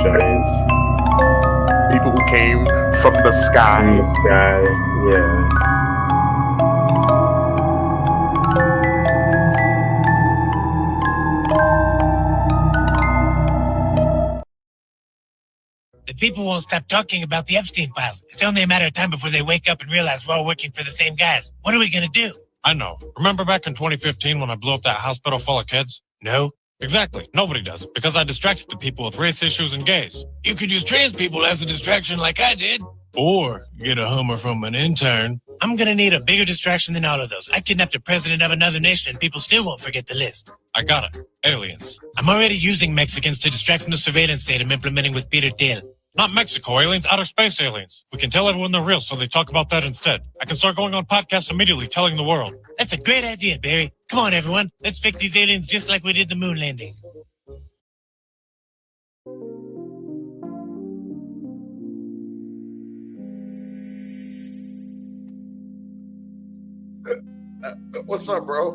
giants People who came from the in the sky. sky. Yeah. The people won't stop talking about the Epstein files. It's only a matter of time before they wake up and realize we're all working for the same guys. What are we gonna do? I know. Remember back in 2015 when I blew up that hospital full of kids? No. Exactly. Nobody does. Because I distracted the people with race issues and gays. You could use trans people as a distraction like I did. Or get a Hummer from an intern. I'm gonna need a bigger distraction than all of those. I kidnapped a president of another nation and people still won't forget the list. I got it. Aliens. I'm already using Mexicans to distract from the surveillance state I'm implementing with Peter Thiel. Not Mexico aliens, outer space aliens. We can tell everyone they're real, so they talk about that instead. I can start going on podcasts immediately telling the world. That's a great idea, Barry. Come on, everyone. Let's fake these aliens just like we did the moon landing. What's up, bro?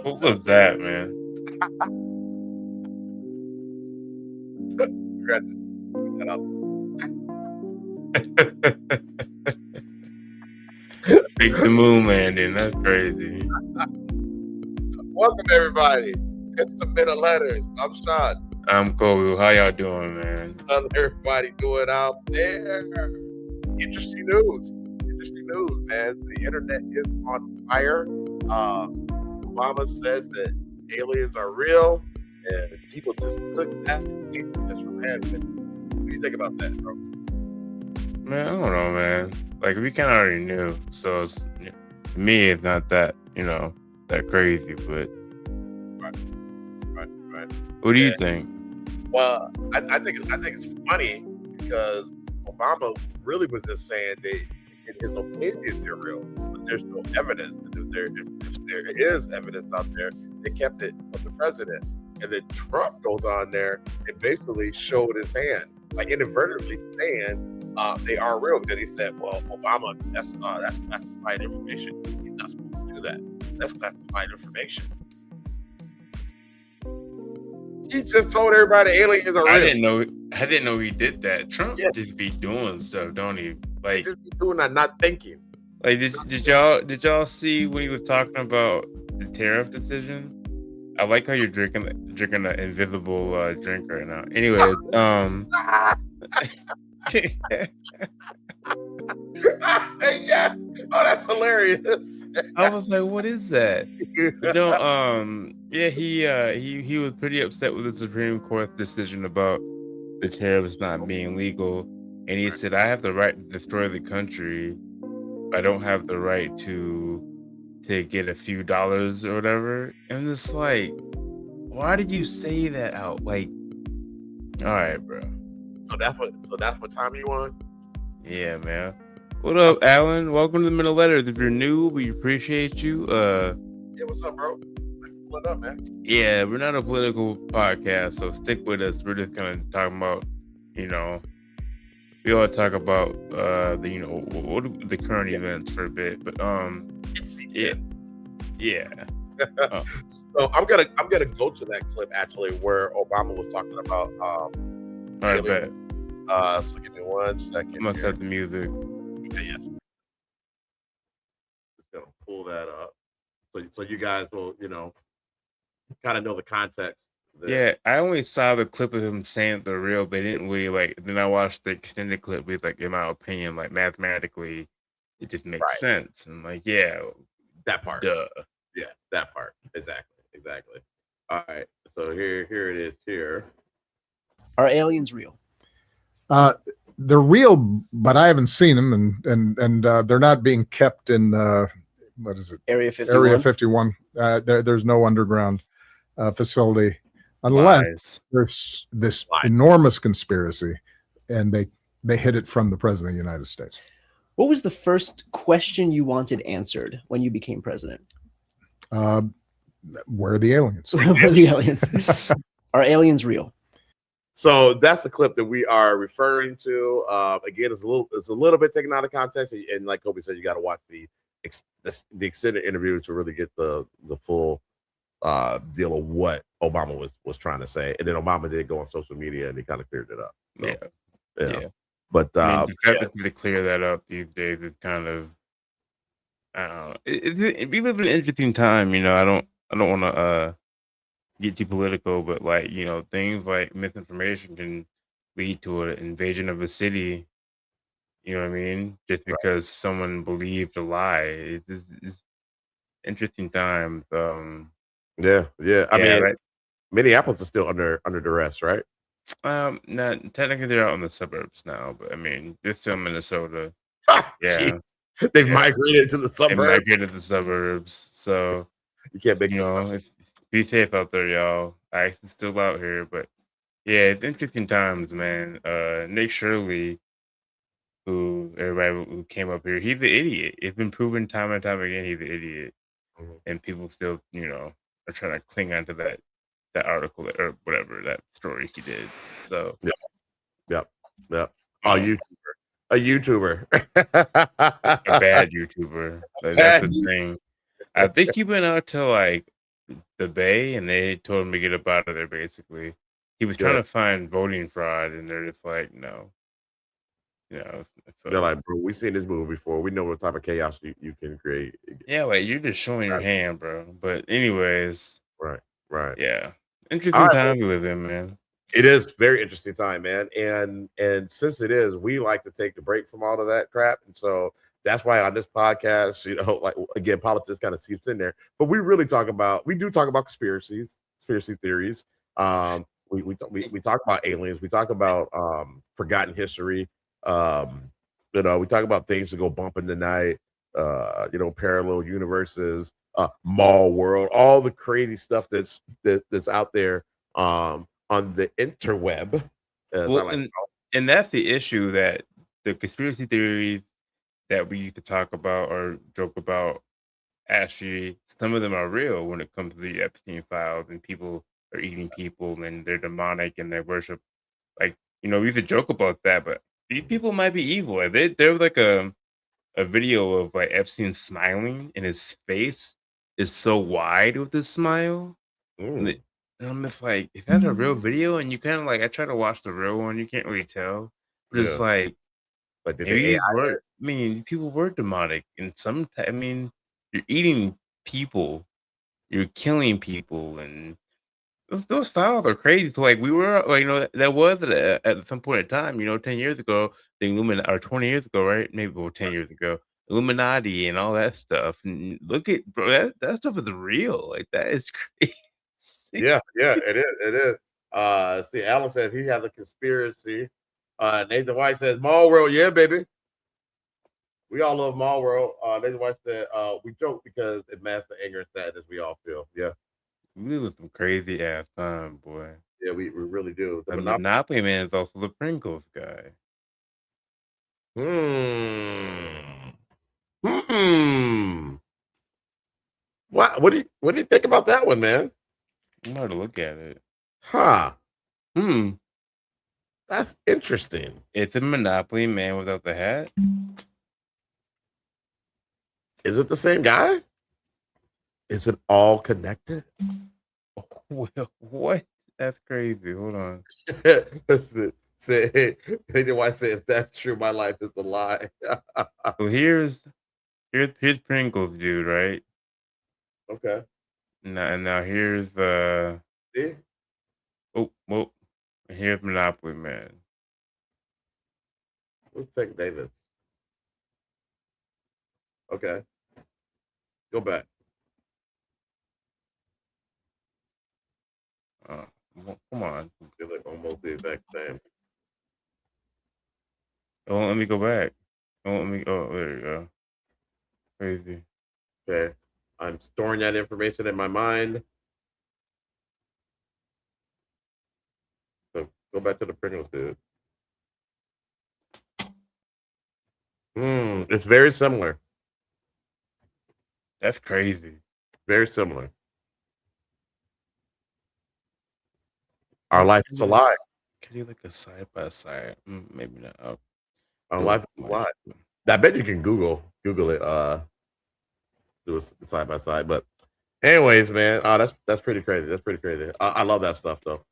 What was that, man? Fake the moon landing. That's crazy. Welcome, everybody. It's the Minute Letters. I'm Sean. I'm Kobe. How y'all doing, man? How's everybody doing out there? Interesting news. Interesting news, man. The internet is on fire. Obama said that aliens are real, and people just took that as for granted. What do you think about that, bro? Man, I don't know, man. Like, we kind of already knew. So, to me, it's not that, that crazy. But Right. what do you think? Well, I think it's funny because Obama really was just saying that in his opinion they're real, but there's no evidence. If there is evidence out there, they kept it from the president. And then Trump goes on there and basically showed his hand, like inadvertently saying they are real, because he said, "Well, Obama, that's classified information. He's not supposed to do that. That's classified information." He just told everybody aliens are real. I didn't know he did that. Trump just be doing stuff, don't he? Like, He just be doing that, not thinking. like did y'all see when he was talking about the tariff decision? I like how you're drinking an invisible drink right now. Anyways, Yeah. Oh, that's hilarious. I was like, what is that? He was pretty upset with the Supreme Court decision about the tariffs not being legal, and he said, I have the right to destroy the country. I don't have the right to get a few dollars or whatever. And it's like, why did you say that out? Like, all right, bro. So that's what time you on? Yeah, man. What up, Alan? Welcome to the Middle Letters. If you're new, we appreciate you. Yeah, what's up, bro? What up, man? Yeah, we're not a political podcast, so stick with us. We're just gonna talk about, we all talk about the current events for a bit, but yeah. So I'm gonna go to that clip actually where Obama was talking about All right, bet. So give me 1 second. I'm gonna set the music. Okay, yes. Just gonna pull that up, so you guys will kind of know the context. Yeah, I only saw the clip of him saying they're real, but didn't really then I watched the extended clip with, in my opinion, mathematically, it just makes sense. And that part. Duh. Yeah, that part. Exactly. All right. So here it is here. Are aliens real? They're real, but I haven't seen them, and they're not being kept in what is it? Area 51. Area 51. There's no underground facility unless there's this enormous conspiracy, and they hid it from the president of the United States. What was the first question you wanted answered when you became president? Where are the aliens? Where are the aliens? Are aliens real? So that's the clip that we are referring to. Again, it's a little bit taken out of context, and like Kobe said, you got to watch the extended interview to really get the full deal of what Obama was trying to say. And then Obama did go on social media and he kind of cleared it up. So, Yeah. Yeah. But I mean, the fact yeah, that to clear that up these days is kind of, I don't know. We live in an interesting time, you know. I don't want to get too political, but like, you know, things like misinformation can lead to an invasion of a city. You know what I mean? Just right. because someone believed a lie. It's interesting times. Yeah, yeah. I Yeah, mean, right. Minneapolis is still under duress, right? Not technically they're out in the suburbs now, but I mean, they're still in Minnesota. Jeez, Yeah, they've yeah. migrated to the They suburbs. migrated to the suburbs, so You can't make you this up. know, be safe out there, y'all. Ice is still out here, but yeah, it's interesting times, man. Nick Shirley, who everybody who came up here, he's an idiot. It's been proven time and time again he's an idiot, Mhm. and people still, you know, are trying to cling on to that article or whatever that story he did. So, Yep, yep, yep. you A know, YouTuber, a YouTuber. a bad YouTuber. That's Bad the thing. I think he went out to like the Bay, and they told him to get up out of there. Basically, he was trying Yeah, to find voting fraud, and they're just like, no, you know. they're So like, bro, we've seen this movie before. We know what type of chaos you can create. yeah, like you're just showing your hand, bro. But anyways, Right, right. yeah, All interesting right, time we live in, man. it is very interesting time, man. And since it is, we like to take the break from all of that crap. And so that's why on this podcast, you know, like again, politics kind of seeps in there. But we do talk about conspiracy theories. We talk about aliens, we talk about forgotten history. Um, you know, we talk about things that go bump in the night, you know, parallel universes, mall world, all the crazy stuff that's out there. On the interweb, as I Well, like to call and that's the issue that the conspiracy theories that we used to talk about or joke about, actually, some of them are real when it comes to the Epstein files, and people are eating people and they're demonic and they worship. Like, you know, we used to joke about that, but these people might be evil. Like, there was like a video of like Epstein smiling, and his face is so wide with his smile. it. And, and I'm just like, is that a real video? And you kind of like, I try to watch the real one, you can't really tell, but it's Yeah, like, like did maybe they these AI were, it? I mean, people were demonic. And I mean, you're eating people, you're killing people, and those files are crazy. So, like, we were, like, you know, that was at some point in time, you know, 10 years ago, the Illuminati, or 20 years ago, right? Maybe, well, 10 years ago, Illuminati and all that stuff. And look at, bro, that stuff is real. Like, that is crazy. Yeah, yeah, it is. It is. See, Alan says he has a conspiracy. Nathan White says Mall World, yeah, baby. We all love Mall World. Nathan White said, we joke because it masks the anger and sadness we all feel. Yeah, We live some crazy ass time, boy. yeah, we really do. The The monopoly. Monopoly Man is also the Pringles guy. Hmm. Hmm. What do you think about that one, man? I'm going to look at it. Huh. Hmm. That's interesting. It's a Monopoly Man without the hat. Is it the same guy? Is it all connected? Well, what? That's crazy. Hold on. Say, Nathan White said, if that's true, my life is a lie. So here's Pringles, dude. Right Okay. now here's See? oh well, here's Monopoly Man. Let's take Davis. Okay. Go back. Come on. They look almost the exact same. Don't let me go back. Don't let me. Oh, there you go. Crazy. Okay. I'm storing that information in my mind. So go back to the Pringles, dude. It's very similar. That's crazy. Very similar. Our life is a lie. Can you like a side by side? Maybe not. Our life is a lie. I bet you can Google it. Do a side by side. But anyways, man, that's pretty crazy. That's pretty crazy. I love that stuff though.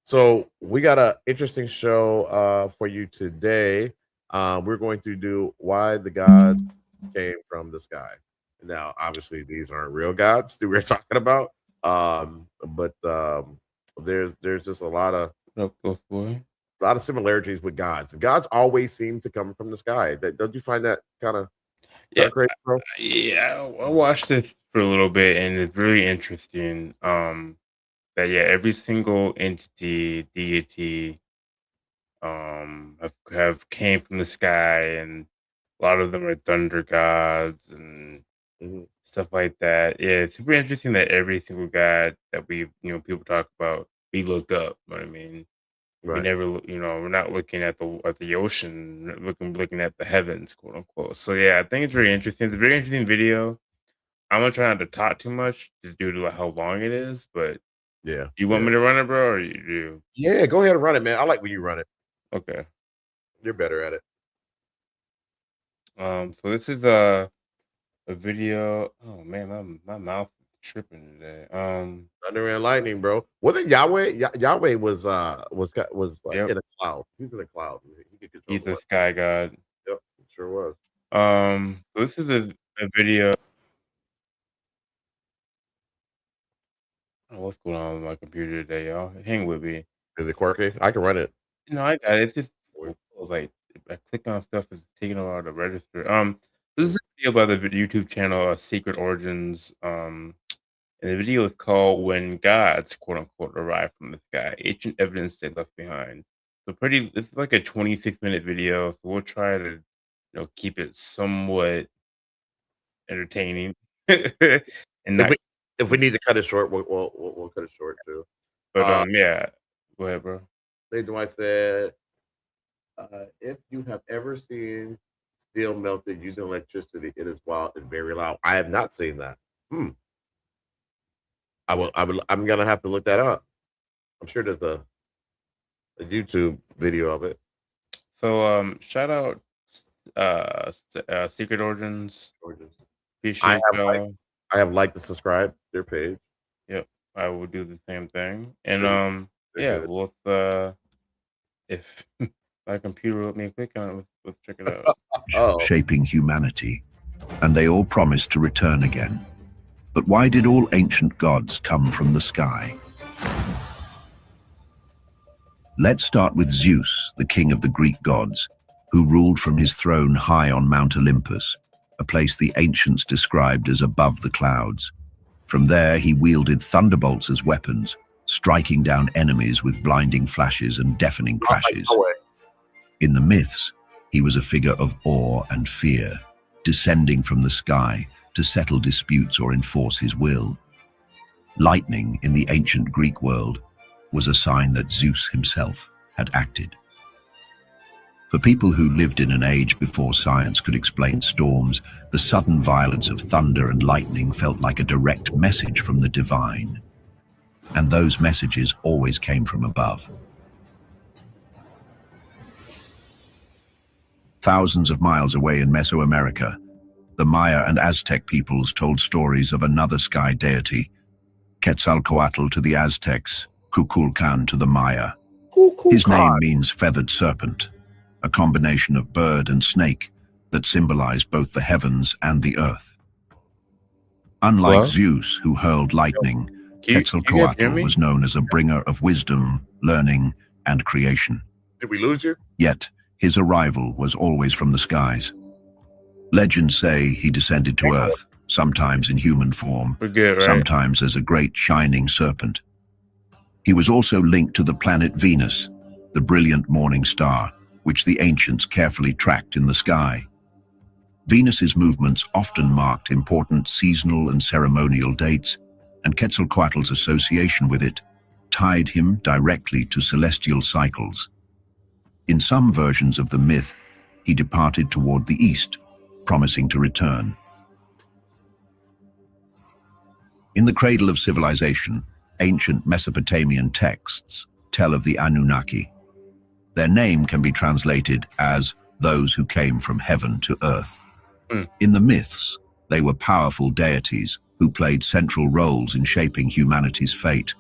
So we got an interesting show for you today. We're going to do why the gods came from the sky. Now, obviously, these aren't real gods that we're talking about, but there's just a lot of similarities with gods. The gods always seem to come from the sky. Don't you find that kind of Yeah, crazy, bro? yeah. I watched it for a little bit, and it's really interesting. That yeah, every single entity, deity, have came from the sky, and a lot of them are thunder gods and Mhm. stuff like that. Yeah, it's super interesting that every single god that people talk about, we look up. You know what I mean, we Right. never, we're not looking at the ocean, looking at the heavens, quote unquote. So yeah, I think it's very interesting. It's a very interesting video. I'm gonna try not to talk too much, just due to like, how long it is. But Yeah. you want Yeah. me to run it, bro, or you do? Yeah. Go ahead and run it, man. I like when you run it. Okay. You're better at it. So this is a video. Oh man, my mouth is tripping today. Thunder and lightning, bro. Wasn't Yahweh? Yahweh was like Yep, in a cloud. He was in a cloud. He could control he's the a weather. sky god. Yep, it sure was. So this is a video. Oh, what's going on with my computer today, y'all? Hang with me. Is it quirky? I can run it. I got it. It's just like if I click on stuff, it's taking a while to register. This is a video by the YouTube channel Secret Origins. And the video is called "When Gods quote unquote arrive from the sky: Ancient Evidence They Left Behind." So it's like a 26-minute video. So we'll try to keep it somewhat entertaining and If not. we if we need to cut it short, we'll cut it short too. But Uh, yeah. Go ahead, bro. Lady Dwight said, if you have ever seen steel melted using electricity, it is wild and very loud. I have not seen that. Hmm. I'm gonna have to look that up. I'm sure there's a YouTube video of it. So shout out Secret Origins. I Appreciate have liked, y'all. I have liked to subscribe their page. Yep, I will do the same thing. And They're yeah, good. well, if my computer will let me click on it, let's check it out. Oh, Shaping humanity, and they all promised to return again. But why did all ancient gods come from the sky? Let's start with Zeus, the king of the Greek gods, who ruled from his throne high on Mount Olympus, a place the ancients described as above the clouds. From there, he wielded thunderbolts as weapons, striking down enemies with blinding flashes and deafening crashes. In the myths, he was a figure of awe and fear, descending from the sky to settle disputes or enforce his will. Lightning in the ancient Greek world was a sign that Zeus himself had acted. For people who lived in an age before science could explain storms, the sudden violence of thunder and lightning felt like a direct message from the divine. And those messages always came from above. Thousands of miles away in Mesoamerica, the Maya and Aztec peoples told stories of another sky deity, Quetzalcoatl to the Aztecs, Kukulkan to the Maya. His name means feathered serpent, a combination of bird and snake that symbolized both the heavens and the earth. Unlike Hello? Zeus, who hurled lightning, You guys hear Quetzalcoatl me? was known as a bringer of wisdom, learning, and creation. did we lose you? Yet, his arrival was always from the skies. Legends say he descended to Earth, sometimes in human form, We're good, right? sometimes as a great shining serpent. He was also linked to the planet Venus, the brilliant morning star, which the ancients carefully tracked in the sky. Venus's movements often marked important seasonal and ceremonial dates, and Quetzalcoatl's association with it tied him directly to celestial cycles. In some versions of the myth, he departed toward the east, promising to return. In the cradle of civilization, ancient Mesopotamian texts tell of the Anunnaki. Their name can be translated as those who came from heaven to earth. In the myths, they were powerful deities who played central roles in shaping humanity's fate.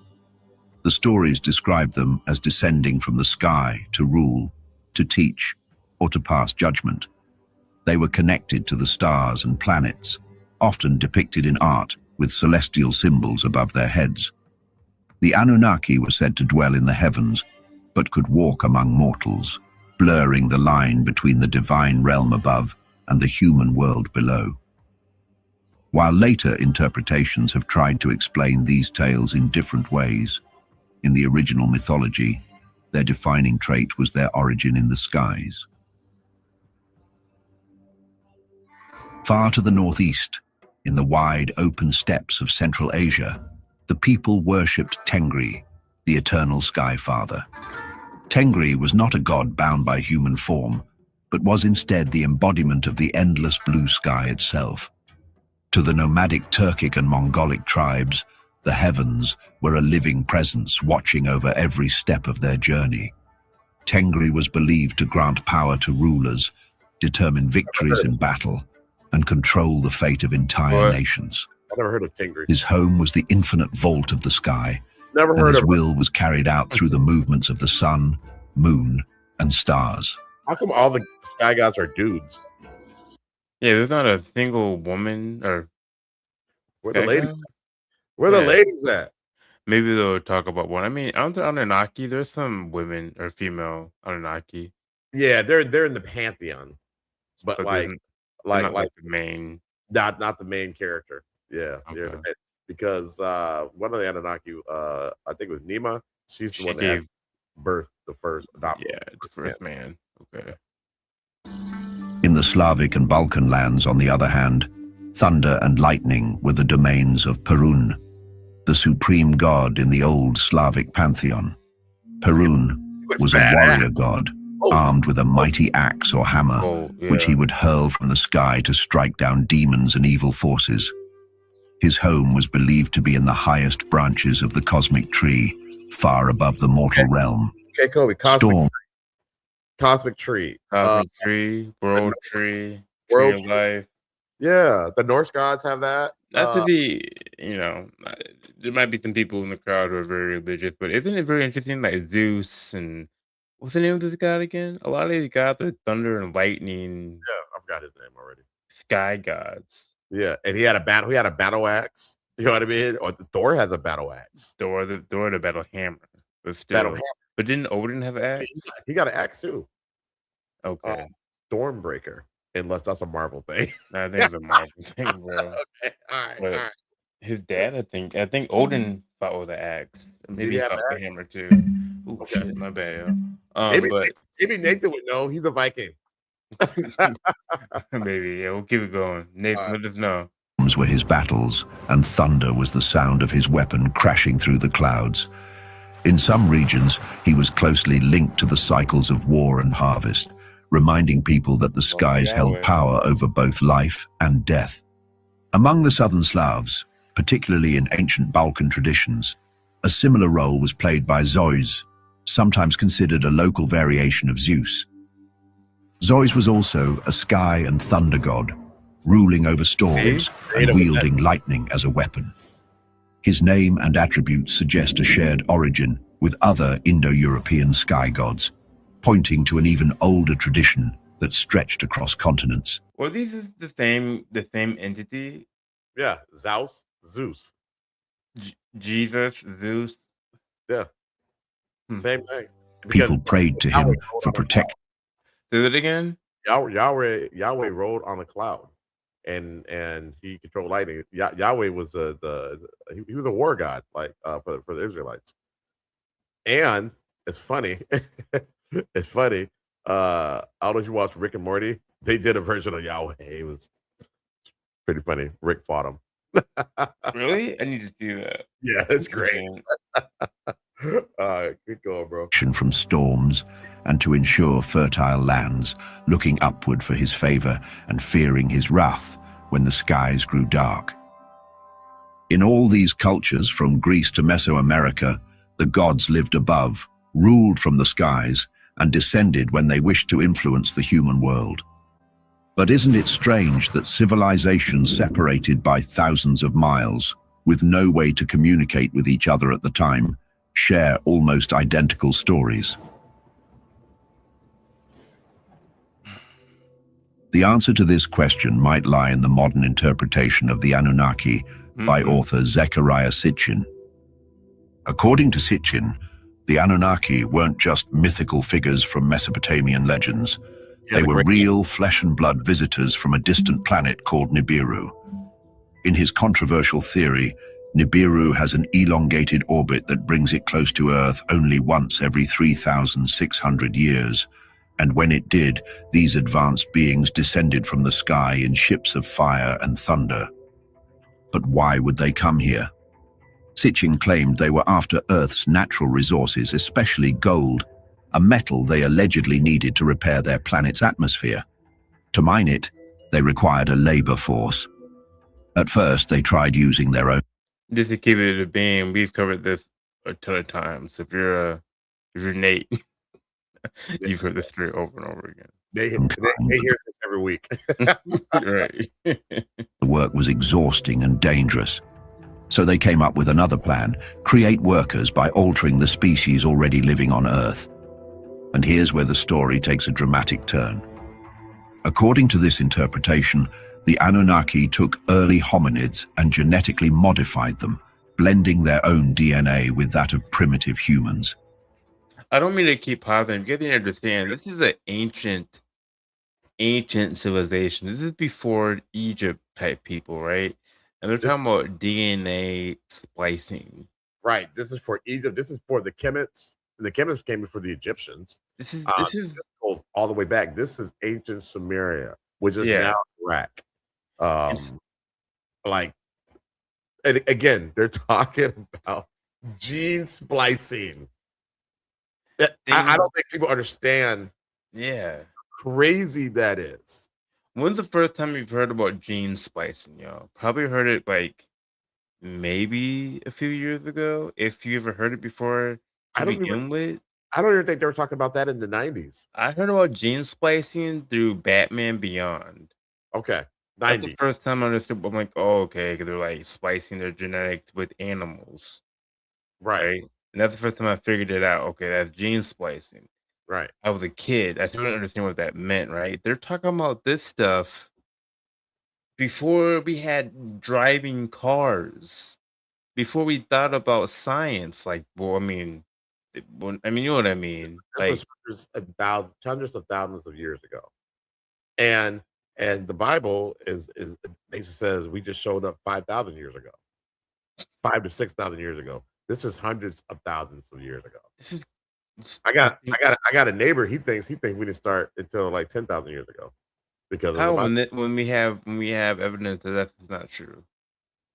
The stories describe them as descending from the sky to rule, to teach, or to pass judgment. They were connected to the stars and planets, often depicted in art with celestial symbols above their heads. The Anunnaki were said to dwell in the heavens, but could walk among mortals, blurring the line between the divine realm above and the human world below. While later interpretations have tried to explain these tales in different ways, in the original mythology, their defining trait was their origin in the skies. Far to the northeast, in the wide open steppes of Central Asia, the people worshipped Tengri, the eternal sky father. Tengri was not a god bound by human form, but was instead the embodiment of the endless blue sky itself. To the nomadic Turkic and Mongolic tribes, the heavens were a living presence watching over every step of their journey. Tengri was believed to grant power to rulers, determine victories in battle, and control the fate of entire nations. I never heard of Tengri. His home was the infinite vault of the sky, Never and heard his of will was carried out through the movements of the sun, moon, and stars. How come all the sky gods are dudes? Yeah, there's not a single woman or Where the sky ladies? god? Where the Yeah. ladies at? Maybe they'll talk about one. I mean, on the Anunnaki, there's some women or female Anunnaki, Yeah, they're in the pantheon, but but like they're like not like like the main. not the main character. Yeah, they're in the Okay. because one of the Anunnaki, I think it was Nima. She's the She one that had gave, birth the first adopted. yeah, the first man. Okay. In the Slavic and Balkan lands, on the other hand, thunder and lightning were the domains of Perun, the supreme god in the old Slavic pantheon. Perun was a warrior god, armed with a mighty axe or hammer, Oh, which he yeah. would hurl from the sky to strike down demons and evil forces. His home was believed to be in the highest branches of the cosmic tree, far above the mortal realm. Okay, Kobe. Storm Cosmic tree. Cosmic tree, world tree, World tree of tree. life. Yeah, the Norse gods have that. Not to be, there might be some people in the crowd who are very religious, but isn't it very interesting? Like Zeus and what's the name of this god again? A lot of these gods are thunder and lightning, Yeah, I forgot his name already. sky gods. Yeah, and he had a battle. He had a battle axe. You know what I mean? Or Thor has a battle axe. Thor the battle hammer, but Battle still. hammer. But didn't Odin have an axe? He got an axe too. Okay, Stormbreaker. Unless that's a Marvel thing. I think it's a Marvel thing, bro. Okay, all right, all But right. his dad, I think Odin fought with an axe. Maybe he he have fought an with a axe? hammer too. Ooh, Okay. shit, my bad. Maybe But maybe Nathan would know. He's a Viking. maybe, yeah, we'll keep it going. Nathan, Alright. let us know. were his battles, and thunder was the sound of his weapon crashing through the clouds. In some regions, he was closely linked to the cycles of war and harvest, reminding people that the skies held power over both life and death. Among the southern Slavs, particularly in ancient Balkan traditions, a similar role was played by Zeus, sometimes considered a local variation of Zeus. Zeus was also a sky and thunder god, ruling over storms and wielding lightning as a weapon. His name and attributes suggest a shared origin with other Indo-European sky gods, pointing to an even older tradition that stretched across continents. Well, these is the same entity. Yeah, Zeus. Jesus, Zeus. Yeah, Hmm. same thing. People prayed to him for protection. Do it again. Yahweh rode on a cloud, and he controlled lightning. Yahweh was he was a war god, like for the Israelites. And it's funny. It's funny. I don't know if you watched Rick and Morty. They did a version of Yahweh. It was pretty funny. Rick fought him. Really? I need to see that. Yeah, it's great. Man. Good going, bro. From storms, and to ensure fertile lands, looking upward for his favor and fearing his wrath when the skies grew dark. In all these cultures, from Greece to Mesoamerica, the gods lived above, ruled from the skies, and descended when they wished to influence the human world. But isn't it strange that civilizations separated by thousands of miles, with no way to communicate with each other at the time, share almost identical stories. The answer to this question might lie in the modern interpretation of the Anunnaki by author Zecharia Sitchin. According to Sitchin, the Anunnaki weren't just mythical figures from Mesopotamian legends. They were real flesh and blood visitors from a distant planet called Nibiru. In his controversial theory, Nibiru has an elongated orbit that brings it close to Earth only once every 3,600 years. And when it did, these advanced beings descended from the sky in ships of fire and thunder. But why would they come here? Sitchin claimed they were after Earth's natural resources, especially gold, a metal they allegedly needed to repair their planet's atmosphere. To mine it, they required a labor force. At first, they tried using their own. Just to keep it a beam, we've covered this a ton of times. If you're Nate, you've heard this story over and over again. They hear this every week. Right. The work was exhausting and dangerous. So they came up with another plan: create workers by altering the species already living on Earth. And here's where the story takes a dramatic turn. According to this interpretation, the Anunnaki took early hominids and genetically modified them, blending their own DNA with that of primitive humans. I don't mean to keep pausing. You get to understand, this is an ancient civilization. This is before Egypt type people, right? And they're talking about DNA splicing. Right. This is for Egypt. This is for the Kemets. The Kemets came before the Egyptians. This is goes all the way back. This is ancient Sumeria, which is now Iraq. And again, they're talking about gene splicing. I don't think people understand. Yeah. How crazy that is. When's the first time you've heard about gene splicing, y'all? Probably heard it like maybe a few years ago. If you ever heard it before to begin with. I don't even think they were talking about that in the 90s. I heard about gene splicing through Batman Beyond. Okay. 90s. That's the first time I understood. I'm like, oh, okay, because they're like splicing their genetics with animals. Right. And that's the first time I figured it out. Okay, that's gene splicing. Right. I was a kid. I still didn't understand what that meant, right? They're talking about this stuff before we had driving cars, before we thought about science. Like, well, I mean, you know what I mean? This was hundreds of thousands of years ago. And the Bible basically says we just showed up 5,000 years ago, 5,000 to 6,000 years ago. This is hundreds of thousands of years ago. I got a neighbor. He thinks we didn't start until like 10,000 years ago, because when we have evidence that that's not true.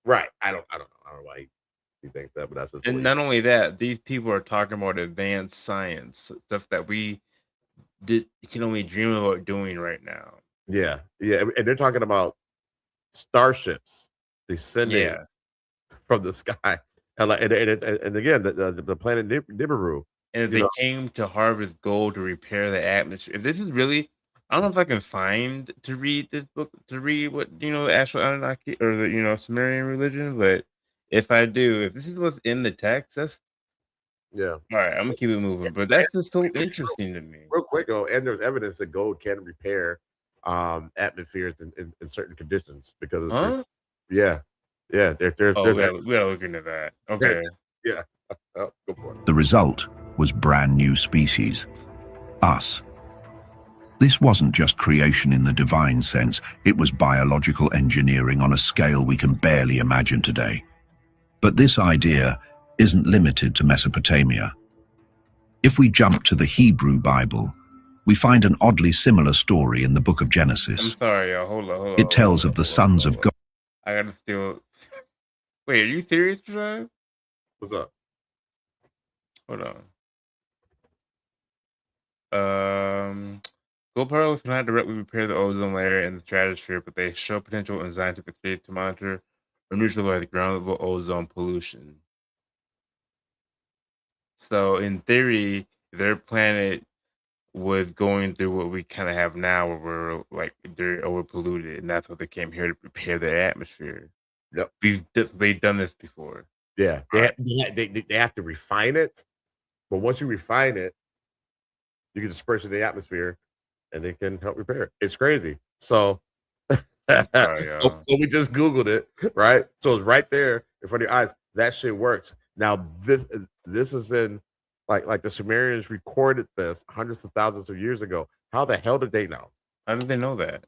Right. I don't know why he thinks that, but that's his belief. And not only that, these people are talking about advanced science, stuff that we can only dream about doing right now. Yeah, and they're talking about starships descending from the sky, and again, the planet Nibiru. And if they came to harvest gold to repair the atmosphere. If this is really, I don't know if I can find to read this book, to read what, the actual Anunnaki or the, Sumerian religion, but if I do, if this is what's in the text, that's all right. I'm gonna keep it moving, but that's just so interesting to me. Real quick, and there's evidence that gold can repair atmospheres in certain conditions, because there's we gotta look into that. Okay. Yeah. Go for it. The result was brand new species, us. This wasn't just creation in the divine sense, it was biological engineering on a scale we can barely imagine today. But this idea isn't limited to Mesopotamia. If we jump to the Hebrew Bible, we find an oddly similar story in the book of Genesis. I'm sorry, y'all. Hold on. It tells of the sons of God. I gotta steal. Wait, are you serious, Rashad? What's up? Hold on. Gold particles cannot directly repair the ozone layer in the stratosphere, but they show potential in scientific studies to monitor or neutralize ground level ozone pollution. So, in theory, their planet was going through what we kind of have now, where we're like they're over polluted, and that's why they came here to repair their atmosphere. Yep. They've done this before. Yeah, they have to refine it, but once you refine it, you can disperse it in the atmosphere, and it can help repair it. It's crazy. So, so we just Googled it, right? So it's right there in front of your eyes. That shit works. Now this is in like the Sumerians recorded this hundreds of thousands of years ago. How the hell did they know? How did they know that?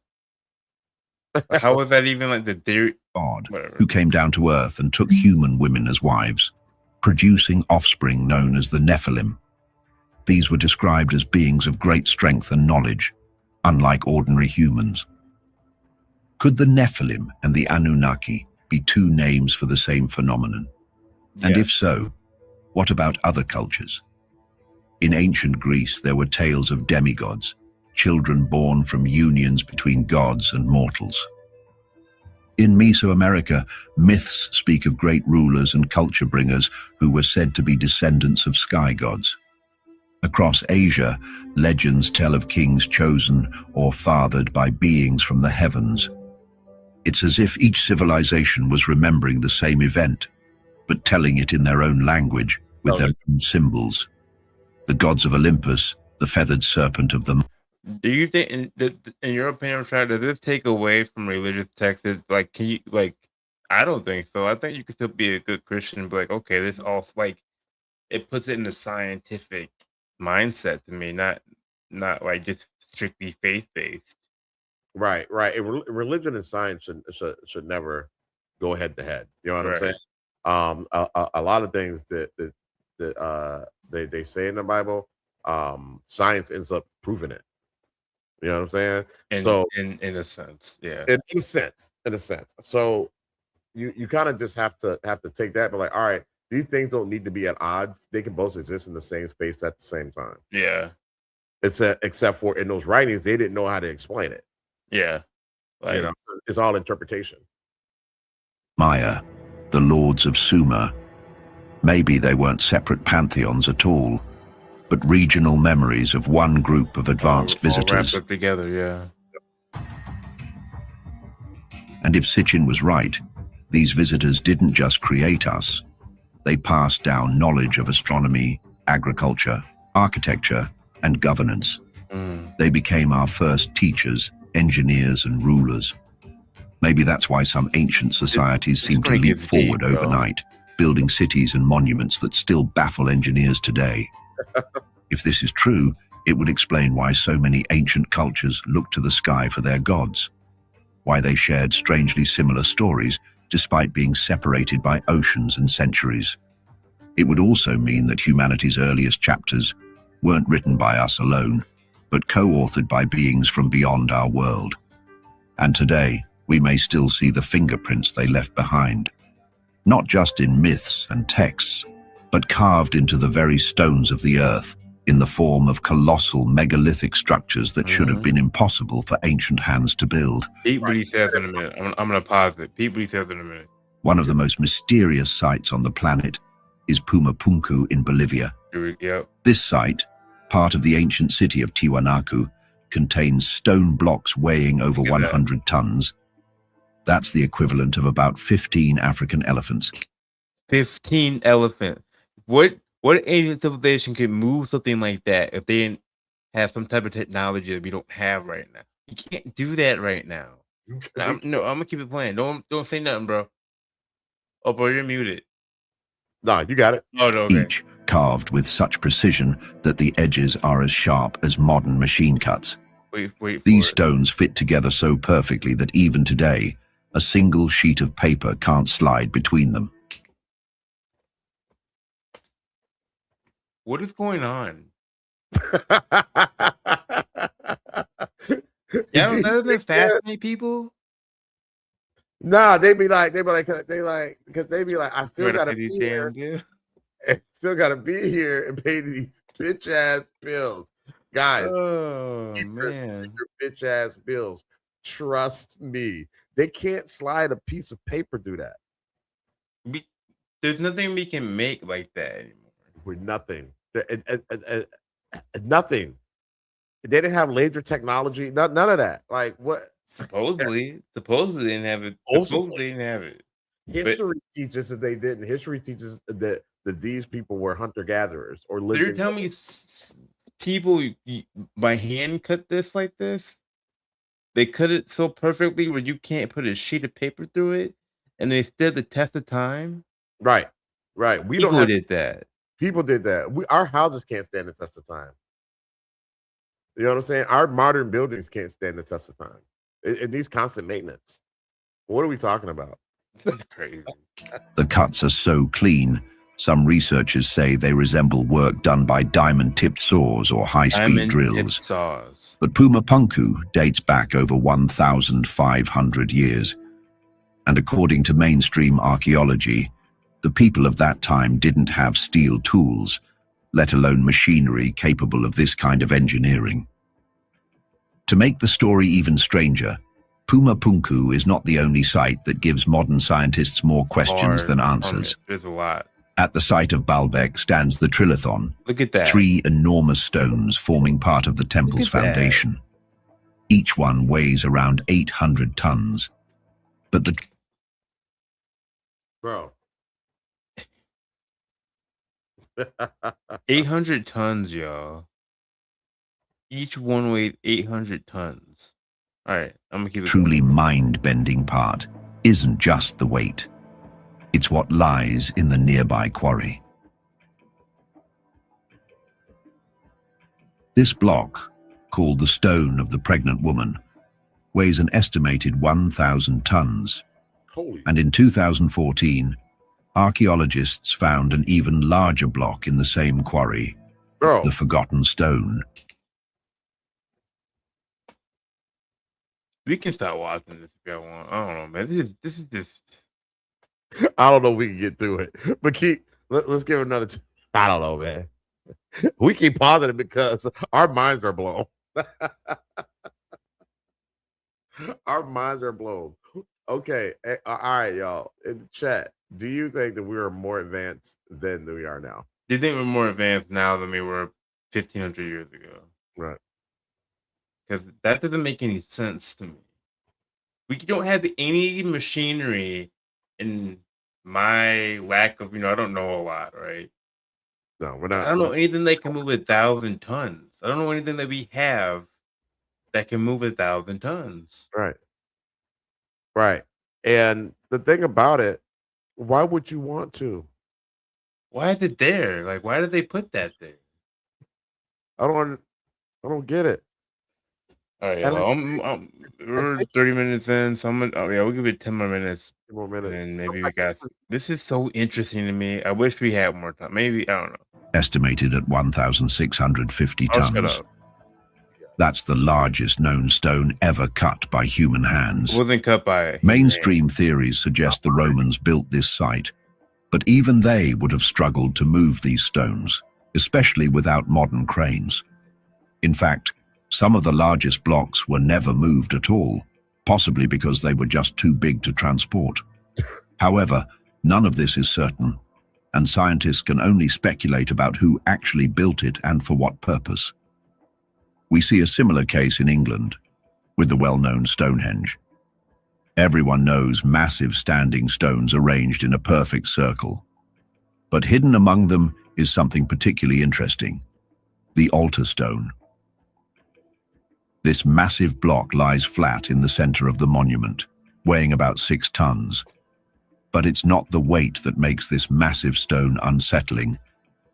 How was that even like the theory? God, Whatever. who came down to earth and took human women as wives, producing offspring known as the Nephilim. These were described as beings of great strength and knowledge, unlike ordinary humans. Could the Nephilim and the Anunnaki be two names for the same phenomenon? And if so, what about other cultures? In ancient Greece, there were tales of demigods, children born from unions between gods and mortals. In Mesoamerica, myths speak of great rulers and culture bringers who were said to be descendants of sky gods. Across Asia, legends tell of kings chosen or fathered by beings from the heavens. It's as if each civilization was remembering the same event, but telling it in their own language with their own symbols. The gods of Olympus, the feathered serpent of the... Do you think, in your opinion, Shad, does this take away from religious texts? Like, can you, like, I don't think so. I think you can still be a good Christian and be like, okay, this all, like, it puts it in the scientific mindset to me, not like just strictly faith-based. Right. Religion and science should never go head to head. You know what I'm saying? A lot of things that they say in the Bible, science ends up proving it. You know what I'm saying? In a sense, yeah. In a sense. So you kind of just have to take that, but like, all right, these things don't need to be at odds. They can both exist in the same space at the same time. Yeah. Except for in those writings, they didn't know how to explain it. Yeah. Like, you know, it's all interpretation. Maya, the lords of Sumer. Maybe they weren't separate pantheons at all, but regional memories of one group of advanced visitors. All wrapped up together, yeah. And if Sitchin was right, these visitors didn't just create us. They passed down knowledge of astronomy, agriculture, architecture, and governance. They became our first teachers, engineers, and rulers. Maybe that's why some ancient societies seem to leap forward overnight, building cities and monuments that still baffle engineers today. If this is true, it would explain why so many ancient cultures looked to the sky for their gods, why they shared strangely similar stories despite being separated by oceans and centuries. It would also mean that humanity's earliest chapters weren't written by us alone, but co-authored by beings from beyond our world. And today, we may still see the fingerprints they left behind, not just in myths and texts, but carved into the very stones of the earth in the form of colossal megalithic structures that should have been impossible for ancient hands to build. Pete what he says in a minute. I'm going to pause it. Pete what he says in a minute. One of the most mysterious sites on the planet is Pumapunku in Bolivia. Yep. This site, part of the ancient city of Tiwanaku, contains stone blocks weighing over 100 tons. That's the equivalent of about 15 African elephants. 15 elephants. What ancient civilization could move something like that if they didn't have some type of technology that we don't have right now? You can't do that right now. I'm gonna keep it playing. Don't say nothing, bro. Oh, bro, you're muted. No, you got it. Oh, no, okay. Each carved with such precision that the edges are as sharp as modern machine cuts. Wait These stones fit together so perfectly that even today, a single sheet of paper can't slide between them. What is going on? Yeah, doesn't it fascinate people? Nah, they be like, I still gotta be here. Still gotta be here and pay these bitch ass bills, guys. Oh keep man, your bitch ass bills. Trust me, they can't slide a piece of paper through that. There's nothing we can make like that anymore. With nothing, nothing. They didn't have laser technology. None of that. Like what? Supposedly they didn't have it. Supposedly they didn't have it. History teaches that they didn't. History teaches that these people were hunter gatherers or So lived you're in. telling me people by hand cut this like this? They cut it so perfectly where you can't put a sheet of paper through it, and they stood the test of time? Right, right. We don't People have did that. people did that. Our houses can't stand the test of time. You know what I'm saying? Our modern buildings can't stand the test of time. It needs constant maintenance. What are we talking about? This is crazy. The cuts are so clean, some researchers say they resemble work done by diamond-tipped saws or high-speed drills. Saws. But Puma Punku dates back over 1,500 years. And according to mainstream archaeology, the people of that time didn't have steel tools, let alone machinery capable of this kind of engineering. To make the story even stranger, Puma Punku is not the only site that gives modern scientists more questions than answers. There's a lot. At the site of Baalbek stands the Trilithon, Look at that. 3 enormous stones forming part of the temple's foundation. Each one weighs around 800 tons. But the Bro. 800 tons, y'all. Each one weighed 800 tons. All right, I'm gonna keep it truly mind-bending part isn't just the weight. It's what lies in the nearby quarry. This block, called the Stone of the Pregnant Woman, weighs an estimated 1,000 tons. And in 2014, archaeologists found an even larger block in the same quarry, the Forgotten Stone. We can start watching this if y'all want. I don't know, man. This is just. I don't know if we can get through it, but let's give another. I don't know, man. We keep pausing it because our minds are blown. Our minds are blown. Okay, all right, y'all. In the chat, do you think that we are more advanced than we are now? Do you think we're more advanced now than we were 1,500 years ago? Right. Because that doesn't make any sense to me. We don't have any machinery, in my lack of, I don't know a lot, right? No, we're not. I don't know anything that can move 1,000 tons. I don't know anything that we have that can move 1,000 tons. Right. Right. And the thing about it, why would you want to? Why is it there? Like, why did they put that there? I don't get it. All right, well, we're 30 minutes in, so we'll give it 10 more minutes. 10 more minutes. And maybe we got. This is so interesting to me. I wish we had more time. Maybe, I don't know. Estimated at 1,650 Shut tons. up. That's the largest known stone ever cut by human hands. It wasn't cut by. Mainstream theories suggest the Romans built this site, but even they would have struggled to move these stones, especially without modern cranes. In fact, some of the largest blocks were never moved at all, possibly because they were just too big to transport. However, none of this is certain, and scientists can only speculate about who actually built it and for what purpose. We see a similar case in England, with the well-known Stonehenge. Everyone knows massive standing stones arranged in a perfect circle. But hidden among them is something particularly interesting: the altar stone. This massive block lies flat in the center of the monument, weighing about 6 tons. But it's not the weight that makes this massive stone unsettling,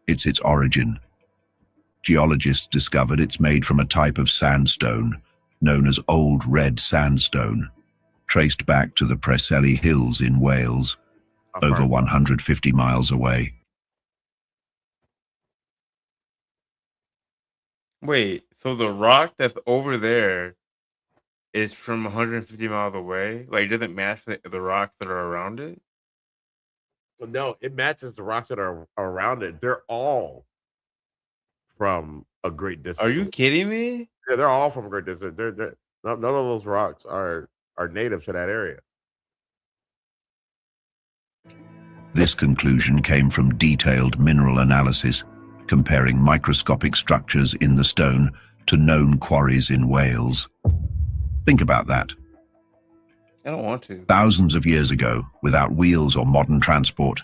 it's its origin. Geologists discovered it's made from a type of sandstone known as Old Red Sandstone, traced back to the Preseli Hills in Wales, over 150 miles away. Wait, so the rock that's over there is from 150 miles away? Like, it doesn't match the rocks that are around it? Well, no, it matches the rocks that are around it. They're all from a great distance. Are you kidding me? Yeah, they're all from a great distance. None of those rocks are native to that area. This conclusion came from detailed mineral analysis, comparing microscopic structures in the stone to known quarries in Wales. Think about that. I don't want to. Thousands of years ago, without wheels or modern transport,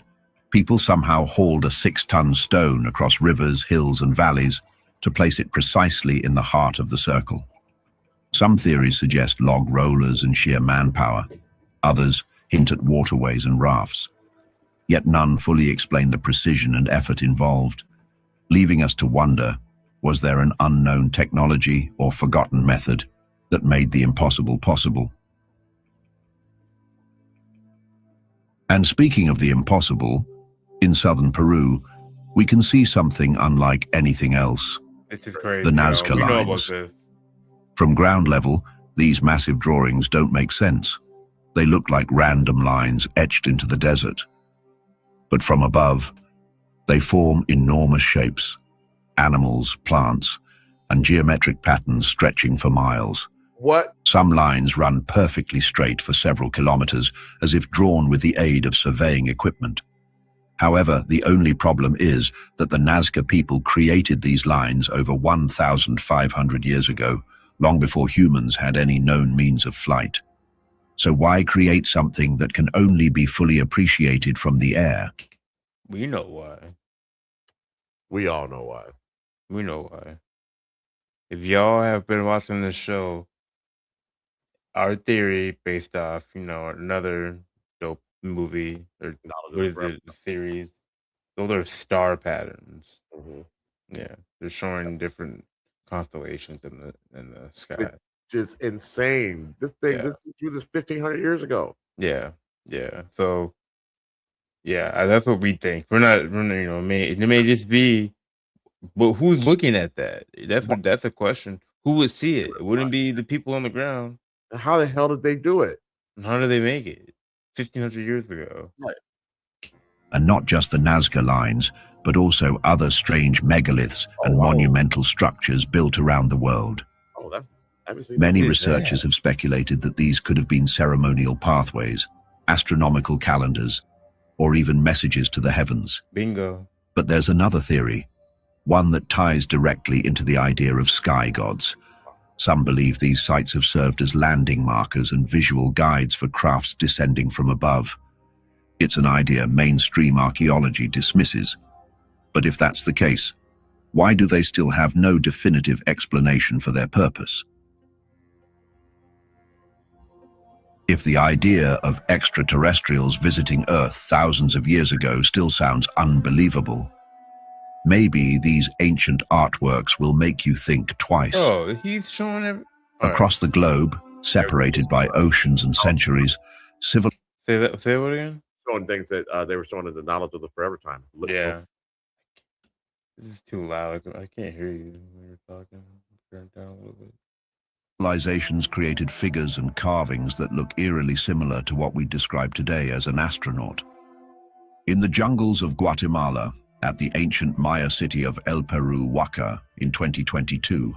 people somehow hauled a 6-ton stone across rivers, hills, and valleys to place it precisely in the heart of the circle. Some theories suggest log rollers and sheer manpower. Others hint at waterways and rafts. Yet none fully explain the precision and effort involved, leaving us to wonder, was there an unknown technology or forgotten method that made the impossible possible? And speaking of the impossible, in southern Peru, we can see something unlike anything else. This is crazy. The Nazca We know about lines. this. From ground level, these massive drawings don't make sense. They look like random lines etched into the desert. But from above, they form enormous shapes, animals, plants, and geometric patterns stretching for miles. What? Some lines run perfectly straight for several kilometers, as if drawn with the aid of surveying equipment. However, the only problem is that the Nazca people created these lines over 1,500 years ago, long before humans had any known means of flight. So why create something that can only be fully appreciated from the air? We know why. We all know why. We know why. If y'all have been watching this show, our theory based off, another dope movie or what is it, series, those are star patterns. Mm-hmm. Yeah, they're showing different constellations in the sky. Just insane. This thing, this drew this 1,500 years ago. Yeah. So, yeah, that's what we think. We're not, it may just be, but who's looking at that? That's a question. Who would see it? It wouldn't be the people on the ground. How the hell did they do it? And how did they make it? 1,500 years ago. Right. And not just the Nazca lines, but also other strange megaliths and monumental structures built around the world. Oh, I haven't seen Many researchers have speculated that these could have been ceremonial pathways, astronomical calendars, or even messages to the heavens. Bingo. But there's another theory, one that ties directly into the idea of sky gods. Some believe these sites have served as landing markers and visual guides for crafts descending from above. It's an idea mainstream archaeology dismisses. But if that's the case, why do they still have no definitive explanation for their purpose? If the idea of extraterrestrials visiting Earth thousands of years ago still sounds unbelievable, maybe these ancient artworks will make you think twice. Oh, he's showing Across the globe, separated by oceans and centuries, Say what again? Showing things that they were showing in the knowledge of the forever time. Yeah. This is too loud. I can't hear you when you're talking. Turn it down a little bit. Civilizations created figures and carvings that look eerily similar to what we describe today as an astronaut. In the jungles of Guatemala, at the ancient Maya city of El Peru, Huaca, in 2022,